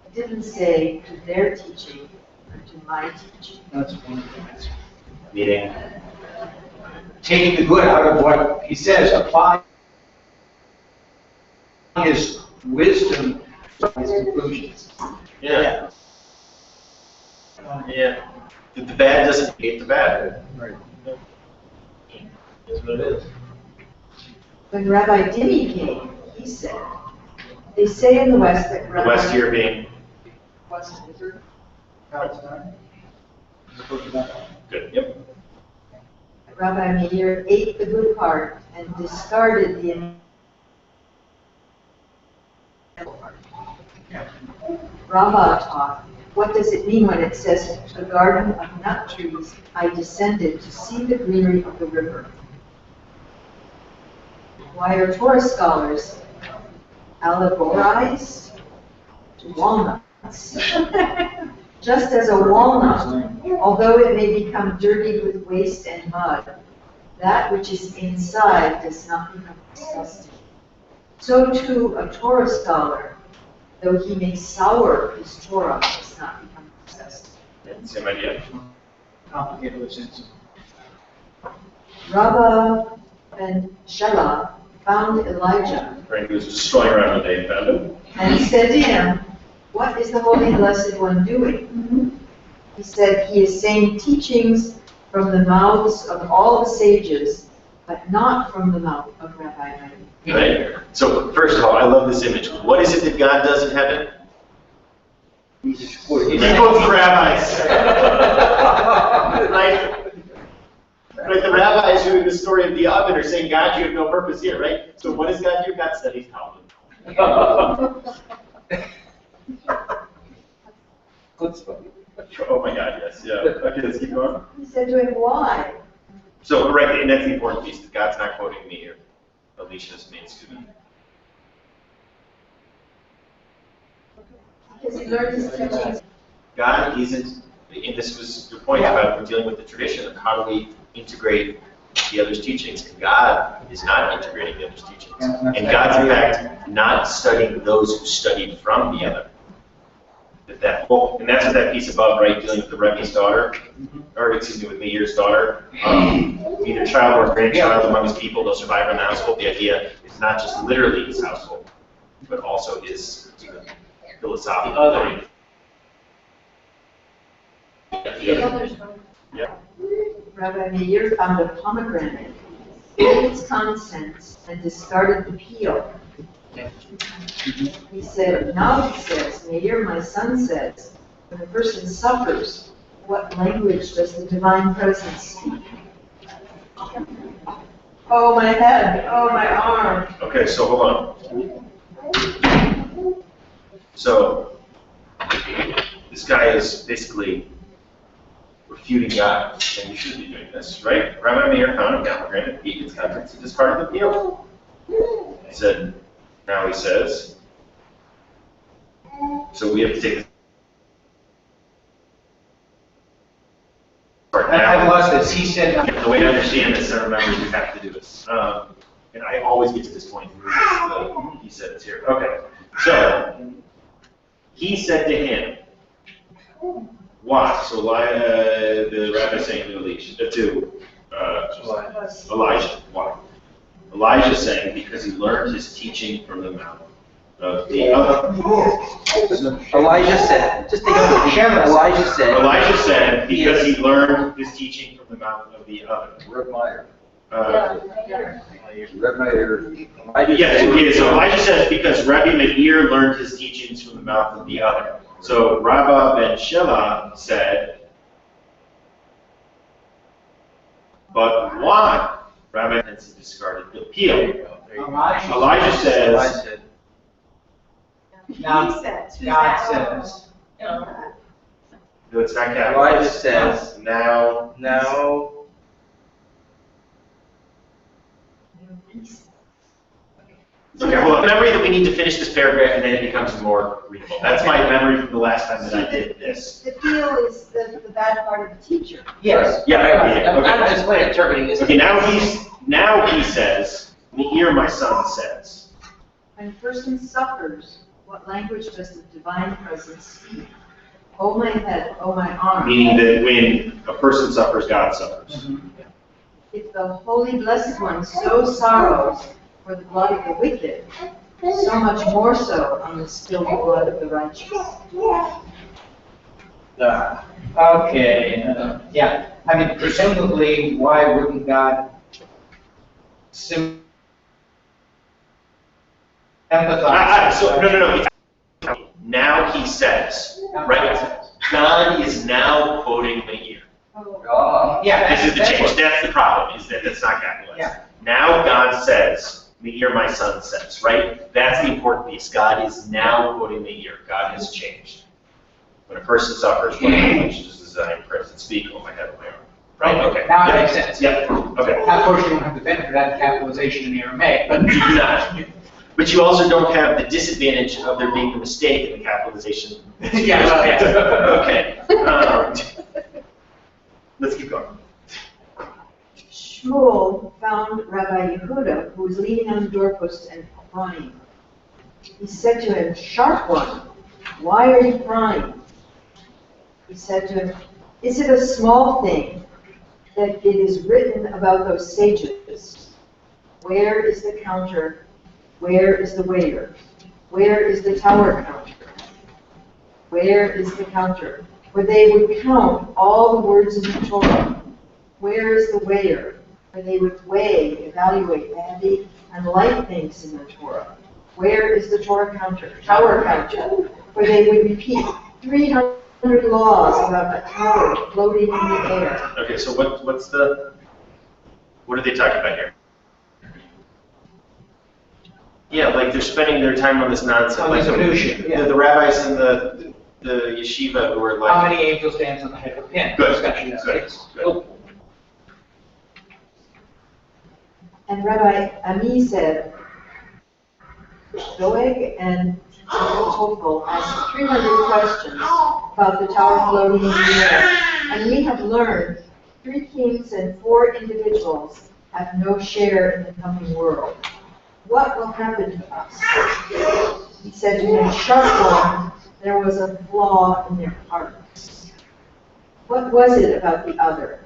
Speaker 4: It didn't say to their teaching, but to my teaching.
Speaker 6: That's one of the answers.
Speaker 1: Meaning,
Speaker 6: Taking the good out of what he says, applying his wisdom to his conclusions.
Speaker 1: yeah. Yeah. The bad doesn't hate the bad.
Speaker 6: Right.
Speaker 1: That's what it is.
Speaker 4: When Rabbi Dimi came, he said, they say in the West that
Speaker 1: The
Speaker 4: Rabbi...
Speaker 1: West here being good. Yep.
Speaker 4: Rabbi Meir ate the good part and discarded the evil part. Rabbah taught, what does it mean when it says, to the garden of nut trees I descended to see the greenery of the river? Why are Torah scholars allegorized to walnuts? Just as a walnut, although it may become dirty with waste and mud, that which is inside does not become disgusting. So too, a Torah scholar, though he may sour his Torah, does not become disgusting.
Speaker 1: Same idea.
Speaker 6: Complicated with sense.
Speaker 4: Rabbah ben Shelah found Elijah
Speaker 1: Right, he was just strolling around one day and found him.
Speaker 4: and said to him, what is the Holy Blessed One doing? He said, he is saying teachings from the mouths of all the sages, but not from the mouth of Rabbi Meir.
Speaker 1: Right? So, first of all, I love this image. What is it that God does in heaven?
Speaker 3: He's exploiting.
Speaker 1: He quotes the rabbis. Right? Right, the rabbis who in the story of the oven are saying, God, you have no purpose here, right? So what does God do? God studies Talmud. Oh my God, yes, yeah. Okay, let's keep going.
Speaker 4: He said to him, why?
Speaker 1: So, right, and that's the important piece, that God's not quoting me here. Alicia's main student.
Speaker 4: Because he learned his teachings
Speaker 1: God isn't, and this was your point about dealing with the tradition of how do we integrate the other's teachings. And God is not integrating the other's teachings. And God's, in fact, not studying those who studied from the other. That whole, and that's what that piece above, right, dealing with the Rebbe's daughter, or excuse me, with Meir's daughter, either child or grandchild among his people, they'll survive in the household. The idea is not just literally his household, but also his philosophical. Yeah.
Speaker 4: Rabbi Meir found a pomegranate, ate its contents, and discarded the peel. He said, now he says, Meir, my son says, when a person suffers, what language does the divine presence speak? Oh, my head, oh, my arm.
Speaker 1: Okay, so hold on. So, this guy is basically refuting God, and you should be doing this, right? Rabbi Meir found a pomegranate, ate its contents, and discarded the peel. He said, now he says, so we have to take this.
Speaker 6: I've lost this. He said.
Speaker 1: The way to understand this, and remember, you have to do this. And I always get to this point. He said it's here. Okay. So, he said to him, why? So the rabbi is saying to Elijah, why? Elijah saying because he learned his teaching from the mouth of the other.
Speaker 2: Elijah said, just take a look. Elijah said because he learned his teaching from the mouth of the other.
Speaker 3: Reb Meir.
Speaker 1: Yes, okay, so Elijah says because Rabbi Meir learned his teachings from the mouth of the other. So Rabbah ben Shelah said, but why? Rabbi has discarded the peel. Elijah says,
Speaker 6: God says.
Speaker 1: no, it's not capital.
Speaker 2: Elijah says,
Speaker 1: now. Okay, well, memory that we need to finish this paragraph and then it becomes more readable. That's my memory from the last time that I did this.
Speaker 4: The peel is the bad part of the teacher.
Speaker 2: Yes.
Speaker 1: Yeah,
Speaker 2: I'm just interpreting this.
Speaker 1: Okay, now he says, Meir, my son, says.
Speaker 4: When a person suffers, what language does the divine presence speak? Oh my head, oh my arm.
Speaker 1: Meaning that when a person suffers, God suffers.
Speaker 2: Mm-hmm.
Speaker 4: If the Holy Blessed One so sorrows for the blood of the wicked, so much more so on the spilled blood of the righteous.
Speaker 6: Okay, yeah. I mean, presumably, why wouldn't God empathize?
Speaker 1: No. Now he says, right? God is now quoting Meir.
Speaker 6: Yeah.
Speaker 1: This is the change. That's the problem, is that it's not capitalized.
Speaker 6: Yeah.
Speaker 1: Now God says, Meir, my son, says, right? That's the important piece. God is now quoting Meir. God has changed. When a person suffers, what language does the divine presence speak? Oh, my head, oh, my arm. Right? Okay.
Speaker 6: Now it makes sense.
Speaker 1: Yeah. Okay.
Speaker 6: Of course, you don't have the benefit of that capitalization in Aramaic, but.
Speaker 1: You do not. But you also don't have the disadvantage of there being a mistake in the capitalization. Okay. Let's keep going.
Speaker 4: Shmuel found Rabbi Yehuda, who was leaning on the doorpost and crying. He said to him, "Sharp one, why are you crying?" He said to him, "Is it a small thing that it is written about those sages? Where is the counter? Where is the waiter? Where is the tower counter? Where is the counter? Where they would count all the words in the Torah. Where is the waiter? Where they would weigh, evaluate heavy and light things in the Torah. Where is the Torah counter? Tower counter. Where they would repeat 300 laws about a tower floating in the air."
Speaker 1: Okay, so what are they talking about here? Yeah, like they're spending their time on this nonsense.
Speaker 6: On
Speaker 1: like
Speaker 6: this minutia, yeah.
Speaker 1: The rabbis in the yeshiva who are like.
Speaker 6: How many angels dance on the head of a pin?
Speaker 1: Good.
Speaker 6: Good.
Speaker 4: And Rabbi Ami said, Doeg and Tofel asked 300 questions about the tower floating in the air. And we have learned 3 kings and 4 individuals have no share in the coming world. What will happen to us? He said to him, sharp one, there was a flaw in their hearts. What was it about the other?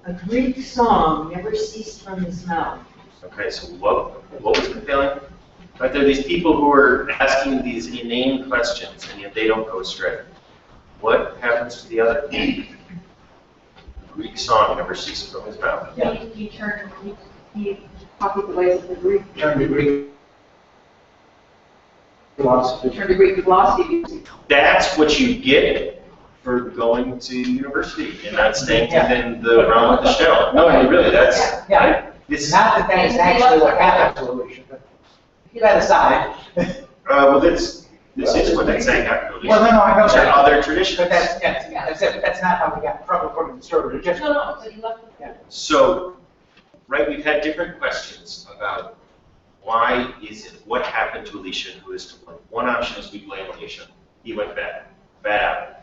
Speaker 4: A Greek song never ceased from his mouth.
Speaker 1: Okay, so what was compelling? Right, there are these people who are asking these inane questions, and yet they don't go straight. What happens to the other? Greek song never ceases from his mouth.
Speaker 10: He turned, he copied the ways of the Greek.
Speaker 6: Turned to Greek philosophy.
Speaker 10: Turned to Greek philosophy.
Speaker 1: That's what you get for going to university and not staying within the realm of the shell. No, I mean, really, that's,
Speaker 6: Yeah.
Speaker 1: this,
Speaker 6: Not that that is actually what happened to Alicia, but keep that aside.
Speaker 1: well, this is what they say happened.
Speaker 6: Well, no, I know
Speaker 1: These are
Speaker 6: that.
Speaker 1: other traditions.
Speaker 6: But that's it, but that's not how we got in trouble according to the story. We're just-
Speaker 10: No, but he left.
Speaker 1: So, right, we've had different questions about why is it, what happened to Elisha, who is to blame. One option is we blame Elisha. He went bad.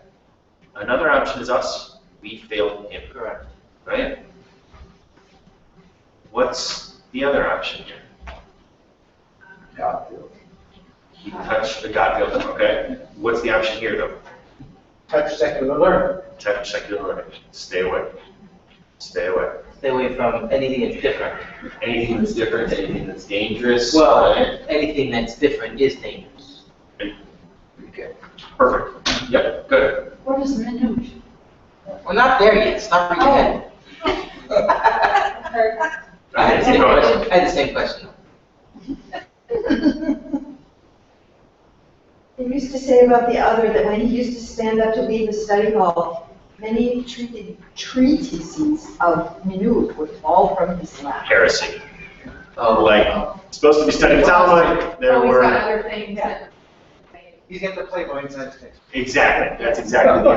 Speaker 1: Another option is us. We failed him.
Speaker 2: Correct.
Speaker 1: Right? What's the other option here? He touched the God field, okay? What's the option here, though?
Speaker 6: Touch secular learning.
Speaker 1: Touch secular learning. Stay away. Stay away.
Speaker 2: Stay away from anything that's different.
Speaker 1: Anything that's different, anything that's dangerous.
Speaker 2: Well,
Speaker 1: right?
Speaker 2: anything that's different is dangerous.
Speaker 1: Okay. Perfect. Yep, good.
Speaker 10: What is minute?
Speaker 2: We're not there yet, stop reading ahead. I had the same question.
Speaker 4: They used to say about the other that when he used to stand up to leave the study hall, many treatises of minute would fall from his lap.
Speaker 1: Heresy.
Speaker 2: Oh,
Speaker 1: Like, supposed to be studying Talmud, there
Speaker 10: Always
Speaker 1: were.
Speaker 10: got other things that.
Speaker 6: He's got the Playboy inside his text.
Speaker 1: Exactly, that's exactly the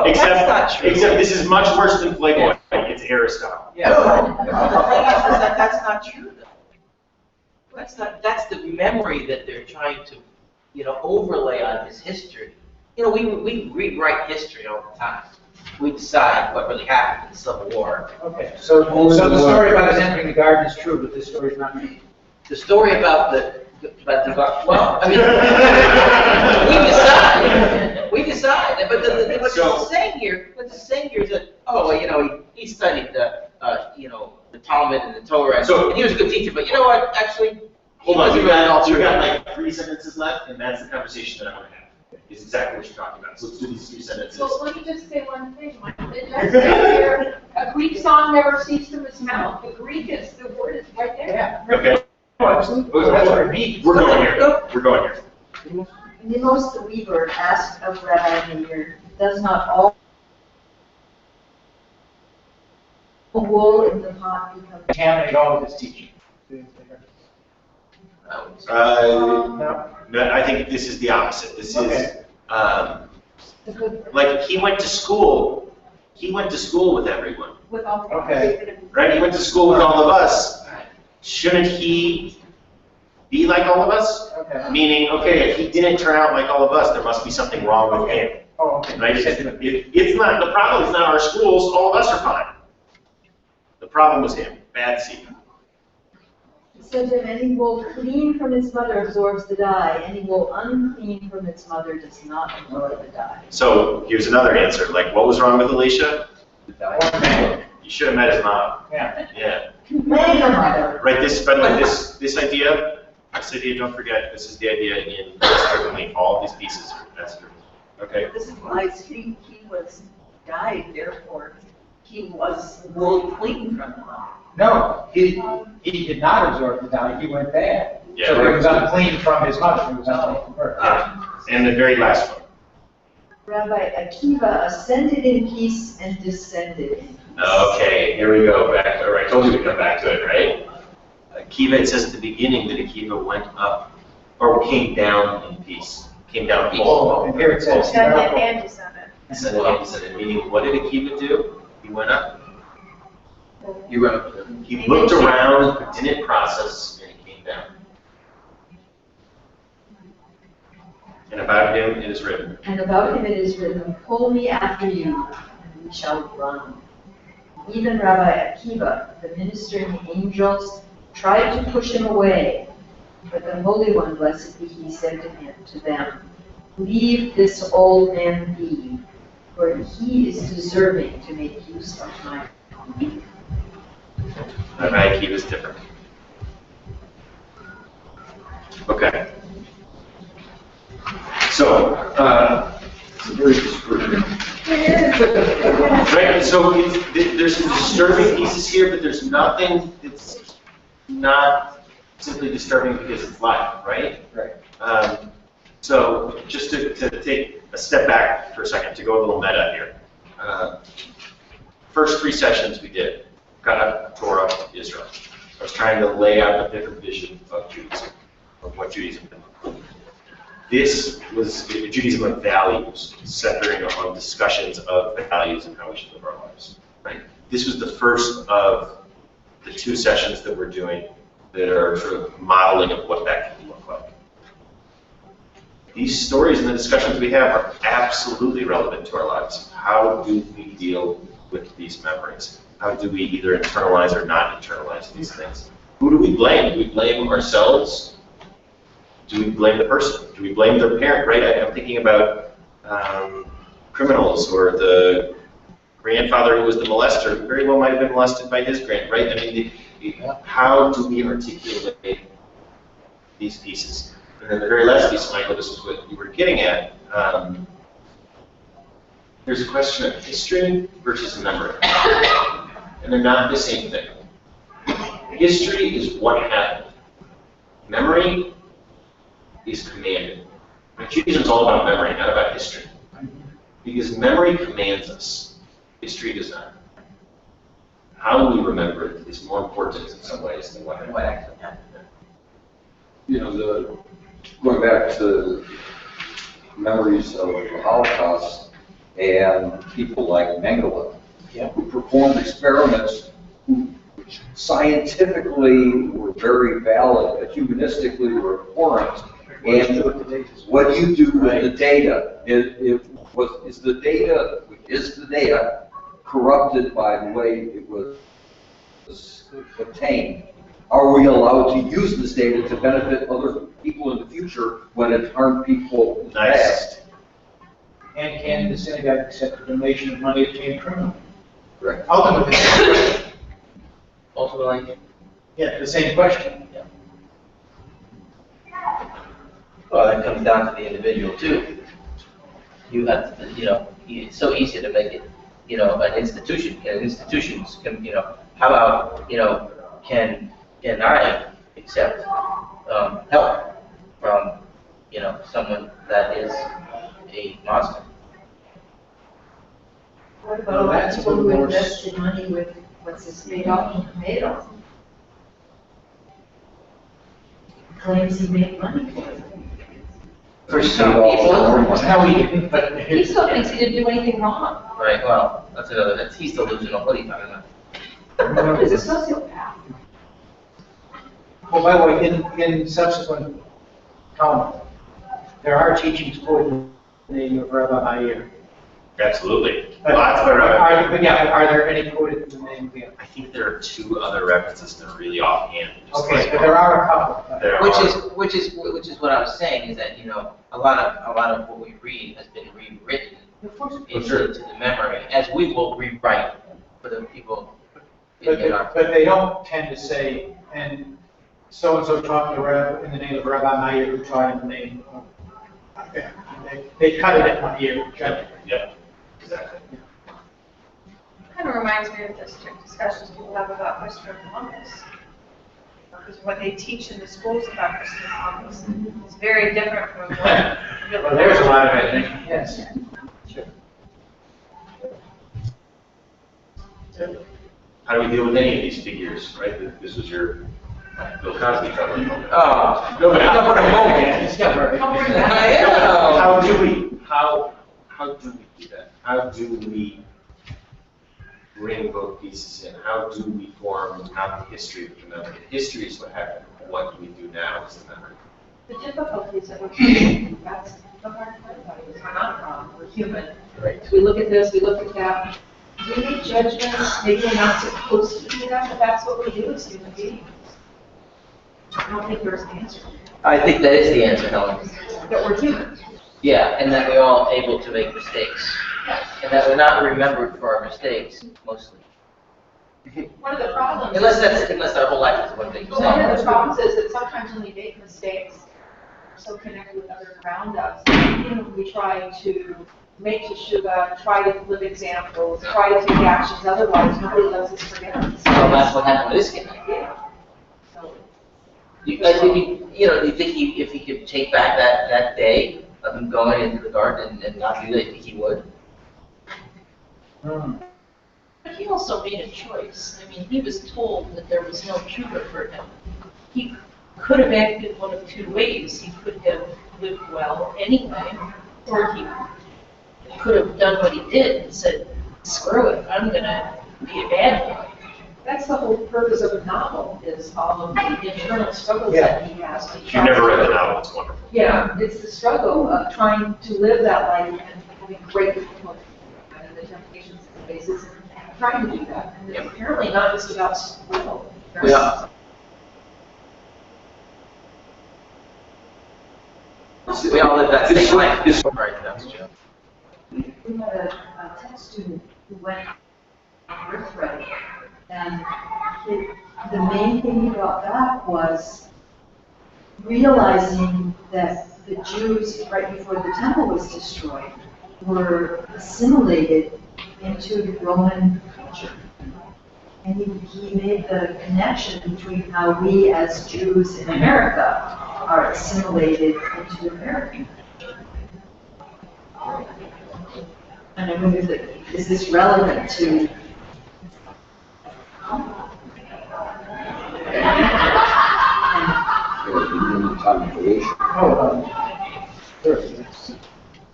Speaker 1: image.
Speaker 2: That's not true.
Speaker 1: Except this is much worse than Playboy, it's Aristotle.
Speaker 2: Yeah. That's not true, though. That's the memory that they're trying to, overlay on his history. We rewrite history all the time. We decide what really happened in the Civil War.
Speaker 6: Okay, so the story about us entering the garden is true, but this story is not true.
Speaker 2: The story about the well, I mean, we decide, but the saying here is that, he studied the Talmud and the Torah, and he was a good teacher, but you know what, actually,
Speaker 1: Hold on,
Speaker 2: wasn't
Speaker 1: you
Speaker 2: really
Speaker 1: got
Speaker 2: alternative.
Speaker 1: like 3 sentences left, and that's the conversation that I want to have. Is exactly what you're talking about. So let's do these 3 sentences.
Speaker 10: Well, let me just say one thing, Michael. It does say here, a Greek song never ceased from his mouth. The Greek is, the word is right there.
Speaker 6: Yeah.
Speaker 1: Okay.
Speaker 6: That's what it means.
Speaker 1: We're going here. We're going here.
Speaker 4: Milos the weaver asked of Rabbi Meir, does not all wool in the pot become
Speaker 6: Contaminate all of his teaching.
Speaker 1: No, I think this is the opposite. This is, like, he went to school with everyone,
Speaker 10: With all the.
Speaker 6: Okay.
Speaker 1: right? He went to school with all of us. Shouldn't he be like all of us?
Speaker 6: Okay.
Speaker 1: Meaning, okay, if he didn't turn out like all of us, there must be something wrong with him.
Speaker 6: Oh, okay.
Speaker 1: Right? It's not, the problem is not our schools, all of us are fine. The problem was him, bad seed.
Speaker 4: He said to him, any wool clean from its mother absorbs the dye, any wool unclean from its mother does not absorb the dye.
Speaker 1: So here's another answer, like, what was wrong with Elisha? You should have met his mom.
Speaker 6: Yeah.
Speaker 1: Yeah.
Speaker 4: Mega mother.
Speaker 1: Right, by the way, this idea, don't forget, this is the idea in Esther and all these pieces are Esther. Okay?
Speaker 5: This implies he was dyed, therefore he was wool clean from him.
Speaker 6: No, he did not absorb the dye, he went bad.
Speaker 1: Yeah,
Speaker 6: So
Speaker 1: right.
Speaker 6: he was unclean from his mother, he was unclean from birth.
Speaker 1: And the very last one.
Speaker 4: Rabbi Akiva ascended in peace and descended in peace.
Speaker 1: Okay, here we go, back, all right, told you to come back to it, right? Akiva, it says at the beginning that Akiva went up, or came down in peace, came down peace.
Speaker 6: Oh, and here it says,
Speaker 8: And descended.
Speaker 1: Descended, meaning, what did Akiva do? He went up.
Speaker 2: He wrote.
Speaker 1: He looked around, didn't process, and he came down. And about him it is written.
Speaker 4: And about him it is written, pull me after you, and we shall run. Even Rabbi Akiva, the ministering angels, tried to push him away. But the Holy One, blessed be he, said to them, leave this old man be, for he is deserving to make use of my name.
Speaker 1: Rabbi Akiva is different. Okay. So,
Speaker 3: It's a very descriptive.
Speaker 1: right, so there's some disturbing pieces here, but there's nothing that's not simply disturbing because it's live, right?
Speaker 3: Right.
Speaker 1: So just to take a step back for a second, to go a little meta here. First 3 sessions we did, God, Torah, Israel. I was trying to lay out a different vision of Judaism, of what Judaism is. This was Judaism of values, centering on discussions of values and how we should live our lives. Right? This was the first of the 2 sessions that we're doing that are sort of modeling of what that can look like. These stories and the discussions we have are absolutely relevant to our lives. How do we deal with these memories? How do we either internalize or not internalize these things? Who do we blame? Do we blame ourselves? Do we blame the person? Do we blame their parent, right? I'm thinking about criminals or the grandfather who was the molester, who very well might have been molested by his right? I mean, how do we articulate these pieces? And then the very last piece, Michael, this is what you were getting at. There's a question of history versus memory. And they're not the same thing. History is what happened. Memory is commanded. Judaism is all about memory, not about history. Because memory commands us. History does not. How we remember it is more important in some ways than what actually happened.
Speaker 3: You know, going back to memories of the Holocaust and people like Mengele, who performed experiments which scientifically were very valid, but humanistically were abhorrent. And what do you do with the data? Is the data corrupted by the way it was obtained? Are we allowed to use this data to benefit other people in the future when it harmed people in the past?
Speaker 6: And can the synagogue accept a donation of money obtained criminally?
Speaker 3: Correct.
Speaker 6: Ultimately,
Speaker 2: Ultimately,
Speaker 6: yeah, the same question.
Speaker 2: yeah. Well, that comes down to the individual too. You have to, it's so easy to make it, an institution. And institutions can, how about, can I accept help from, someone that is a monster?
Speaker 4: What about all the people who invested money with, what's his name, Madoff? Claims he made money for it.
Speaker 2: For some people,
Speaker 6: How he didn't, but
Speaker 12: He still thinks he didn't do anything wrong.
Speaker 2: right, well, he's delusional, what are you talking about?
Speaker 12: He's a sociopath.
Speaker 6: well, by the way, in subsequent Talmud, there are teachings quoted in the name of Rabbi Meir.
Speaker 1: Absolutely.
Speaker 6: But
Speaker 1: Lots of
Speaker 6: are there any quoted in the name of him?
Speaker 1: I think there are 2 other references that are really offhand. Just
Speaker 6: Okay,
Speaker 1: like-
Speaker 6: but there are a couple.
Speaker 1: There
Speaker 2: Which
Speaker 1: are.
Speaker 2: is what I was saying is that a lot of what we read has been rewritten into the memory, as we will rewrite for the people in our.
Speaker 6: But they don't tend to say, and so-and-so taught in the name of Rabbi Meir, who taught in the name of, they cut it at 1 year, judge.
Speaker 1: Yeah, exactly.
Speaker 8: Kind of reminds me of the discussions people have about Christopher Columbus. Because what they teach in the schools about Christopher Columbus is very different from what really.
Speaker 6: Well, there's a lot of it, yes.
Speaker 1: How do we deal with any of these figures, right? This was your Bill Cosby cover.
Speaker 2: Oh,
Speaker 1: No, but
Speaker 2: no, but a moment.
Speaker 1: how do we do that? How do we bring both pieces in? How do we form not the history of the memory? The history is what happened. What do we do now is the memory.
Speaker 10: The difficulties that we're facing, that's the hard part about it is we're not wrong, we're human.
Speaker 2: Right.
Speaker 10: We look at this, we look at that, we make judgments, maybe we're not supposed to do that, but that's what we do as human beings. I don't think there's an answer,
Speaker 2: I think that is the answer, Helen.
Speaker 10: that we're human.
Speaker 2: Yeah, and that we're all able to make mistakes. And that we're not remembered for our mistakes, mostly.
Speaker 10: One of the problems.
Speaker 2: Unless our whole life is one thing.
Speaker 10: Well, one of the problems is that sometimes when we make mistakes, we're so connected with others around us, even if we try to make teshuvah, try to live examples, try to take actions, otherwise nobody lets us forget us.
Speaker 2: Well, that's what happened with this kid.
Speaker 10: Yeah. So,
Speaker 2: Do you think if he could take back that day of him going into the garden and not do that, you think he would?
Speaker 14: But he also made a choice. I mean, he was told that there was no tshuva for him. He could have acted one of two ways. He could have lived well anyway, or he could have done what he did and said, screw it, I'm gonna be a bad guy.
Speaker 10: that's the whole purpose of a novel, is all of the internal struggles that he has. to
Speaker 1: If
Speaker 10: try
Speaker 1: you've never
Speaker 10: to-
Speaker 1: read the novel, it's wonderful.
Speaker 10: Yeah, it's the struggle of trying to live that life and having great difficulty and the temptations and faces and trying to do that. And it's apparently not just about school.
Speaker 2: Yeah. We all live that same life. Right, that's true.
Speaker 4: We had a tech student who went on birthright, and the main thing he brought back was realizing that the Jews, right before the temple was destroyed, were assimilated into the Roman culture. And he made the connection between how we as Jews in America are assimilated into American culture. And I wonder if is this relevant to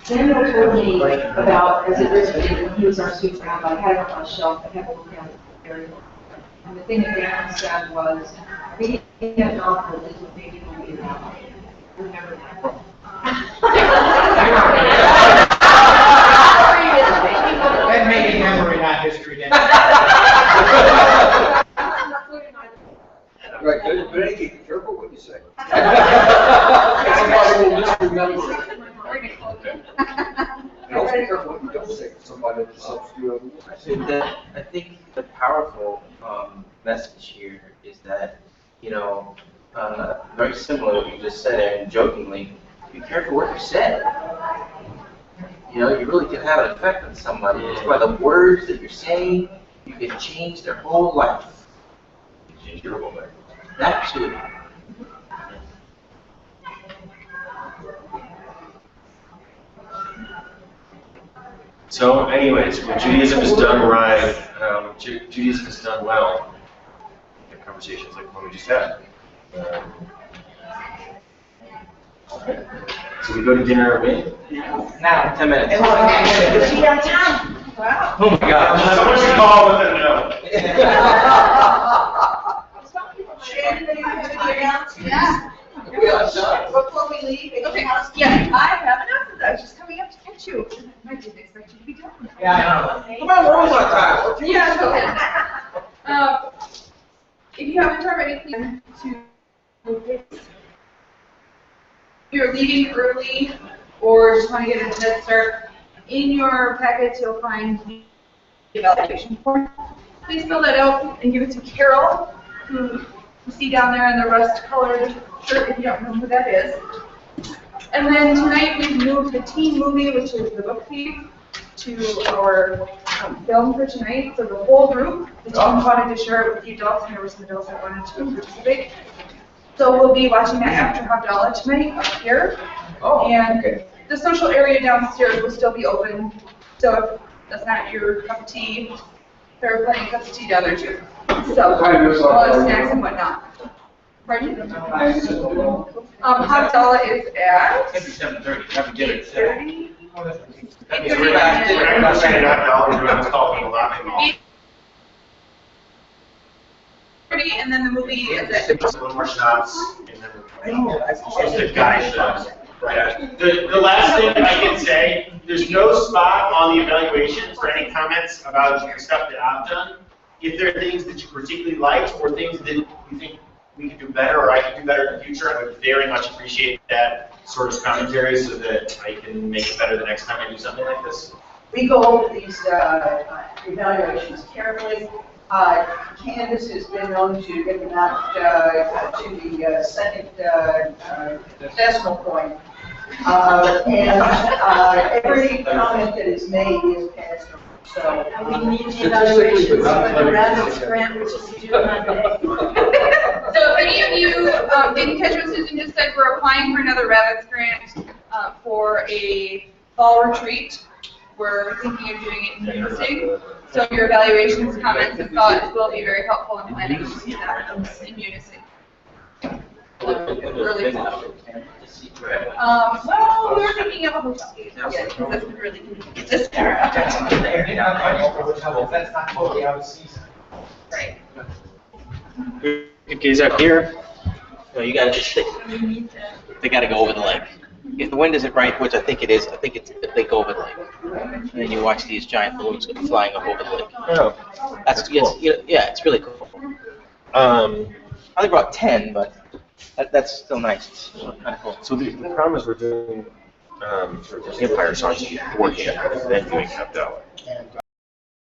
Speaker 10: Samuel told me about, as it was when he was our student rabbi, I had it on a shelf, I had to look at it very well. And the thing that Dan said was, reading a novel is what made people be a rabbi. Remember that.
Speaker 6: That may be memory, not history, then.
Speaker 3: Right, but anyway, be careful what you say. Somebody will misremember it. And also be careful what you don't say, somebody will substitute other words.
Speaker 2: I think the powerful message here is that, very similar to what you just said, and jokingly, be careful what you say. You really can have an effect on somebody. Just by the words that you're saying, you can change their whole life.
Speaker 1: Change your whole life.
Speaker 2: That too.
Speaker 1: So anyways, when Judaism is done right, Judaism is done well, you have conversations like the one we just had. Okay. So we go to dinner when?
Speaker 2: Now, 10 minutes.
Speaker 11: Is she on time?
Speaker 8: Wow.
Speaker 2: Oh my God.
Speaker 1: Someone should call with a no.
Speaker 11: Shannon, do you have any announcements?
Speaker 8: Yeah.
Speaker 11: Before we leave, anything
Speaker 8: Okay,
Speaker 11: else?
Speaker 8: yeah, I have announcements. I was just coming up to catch you. I didn't expect you to be done.
Speaker 6: Yeah, I know.
Speaker 2: Come on, we're almost on time.
Speaker 8: Yeah, go ahead. If you haven't already, please to, if you're leaving early or just want to get a head start, in your packets you'll find the evaluation form. Please fill that out and give it to Carol, who you see down there in the rust-colored shirt if you don't know who that is. And then tonight we've moved the teen movie, which is the book thief, to our film for tonight. So the whole group, the team wanted to share it with the adults, and there were some adults that wanted to participate. So we'll be watching that after Havdalah tonight up here.
Speaker 2: Oh,
Speaker 8: And
Speaker 2: okay.
Speaker 8: the social area downstairs will still be open. So if that's not your cup of tea, there are plenty of cups of tea down there too. So, a lot of snacks and whatnot. Pardon? Havdalah is at
Speaker 2: 7:30. Have a dinner.
Speaker 8: 8:30.
Speaker 1: We're not saying $9, we're going to call people laughing.
Speaker 8: 8:30, and then the movie is at
Speaker 1: Just a little more shots, and then just a guy shot. Right. The last thing I can say, there's no spot on the evaluations for any comments about the stuff that I've done. If there are things that you particularly liked or things that you think we could do better or I could do better in the future, I would very much appreciate that sort of commentary so that I can make it better the next time I do something like this.
Speaker 5: We go over these evaluations carefully. Candace has been known to get them out to the second decimal point. And every comment that is made is passed on. So,
Speaker 11: We need the evaluations for the Radix grant, which is due Monday.
Speaker 15: So if any of you didn't catch what Susan just said, we're applying for another Radix grant for a fall retreat. We're thinking of doing it in unison. So your evaluations, comments, and thoughts will be very helpful in planning to do that in unison. Really cool. Well, we're thinking of a hotel. Yeah, because that's really convenient. This era.
Speaker 6: That's not totally out of season.
Speaker 15: Right.
Speaker 2: Is up here? No, you gotta just, they gotta go over the lake. If the wind isn't right, which I think it is, I think it's, if they go over the lake. And then you watch these giant balloons flying up over the lake.
Speaker 1: Oh,
Speaker 2: That's cool. Yeah, it's really cool. I only brought 10, but that's still nice. It's kind of cool.
Speaker 1: so the problem is we're doing Empire Songs beforehand, and then doing Abdel.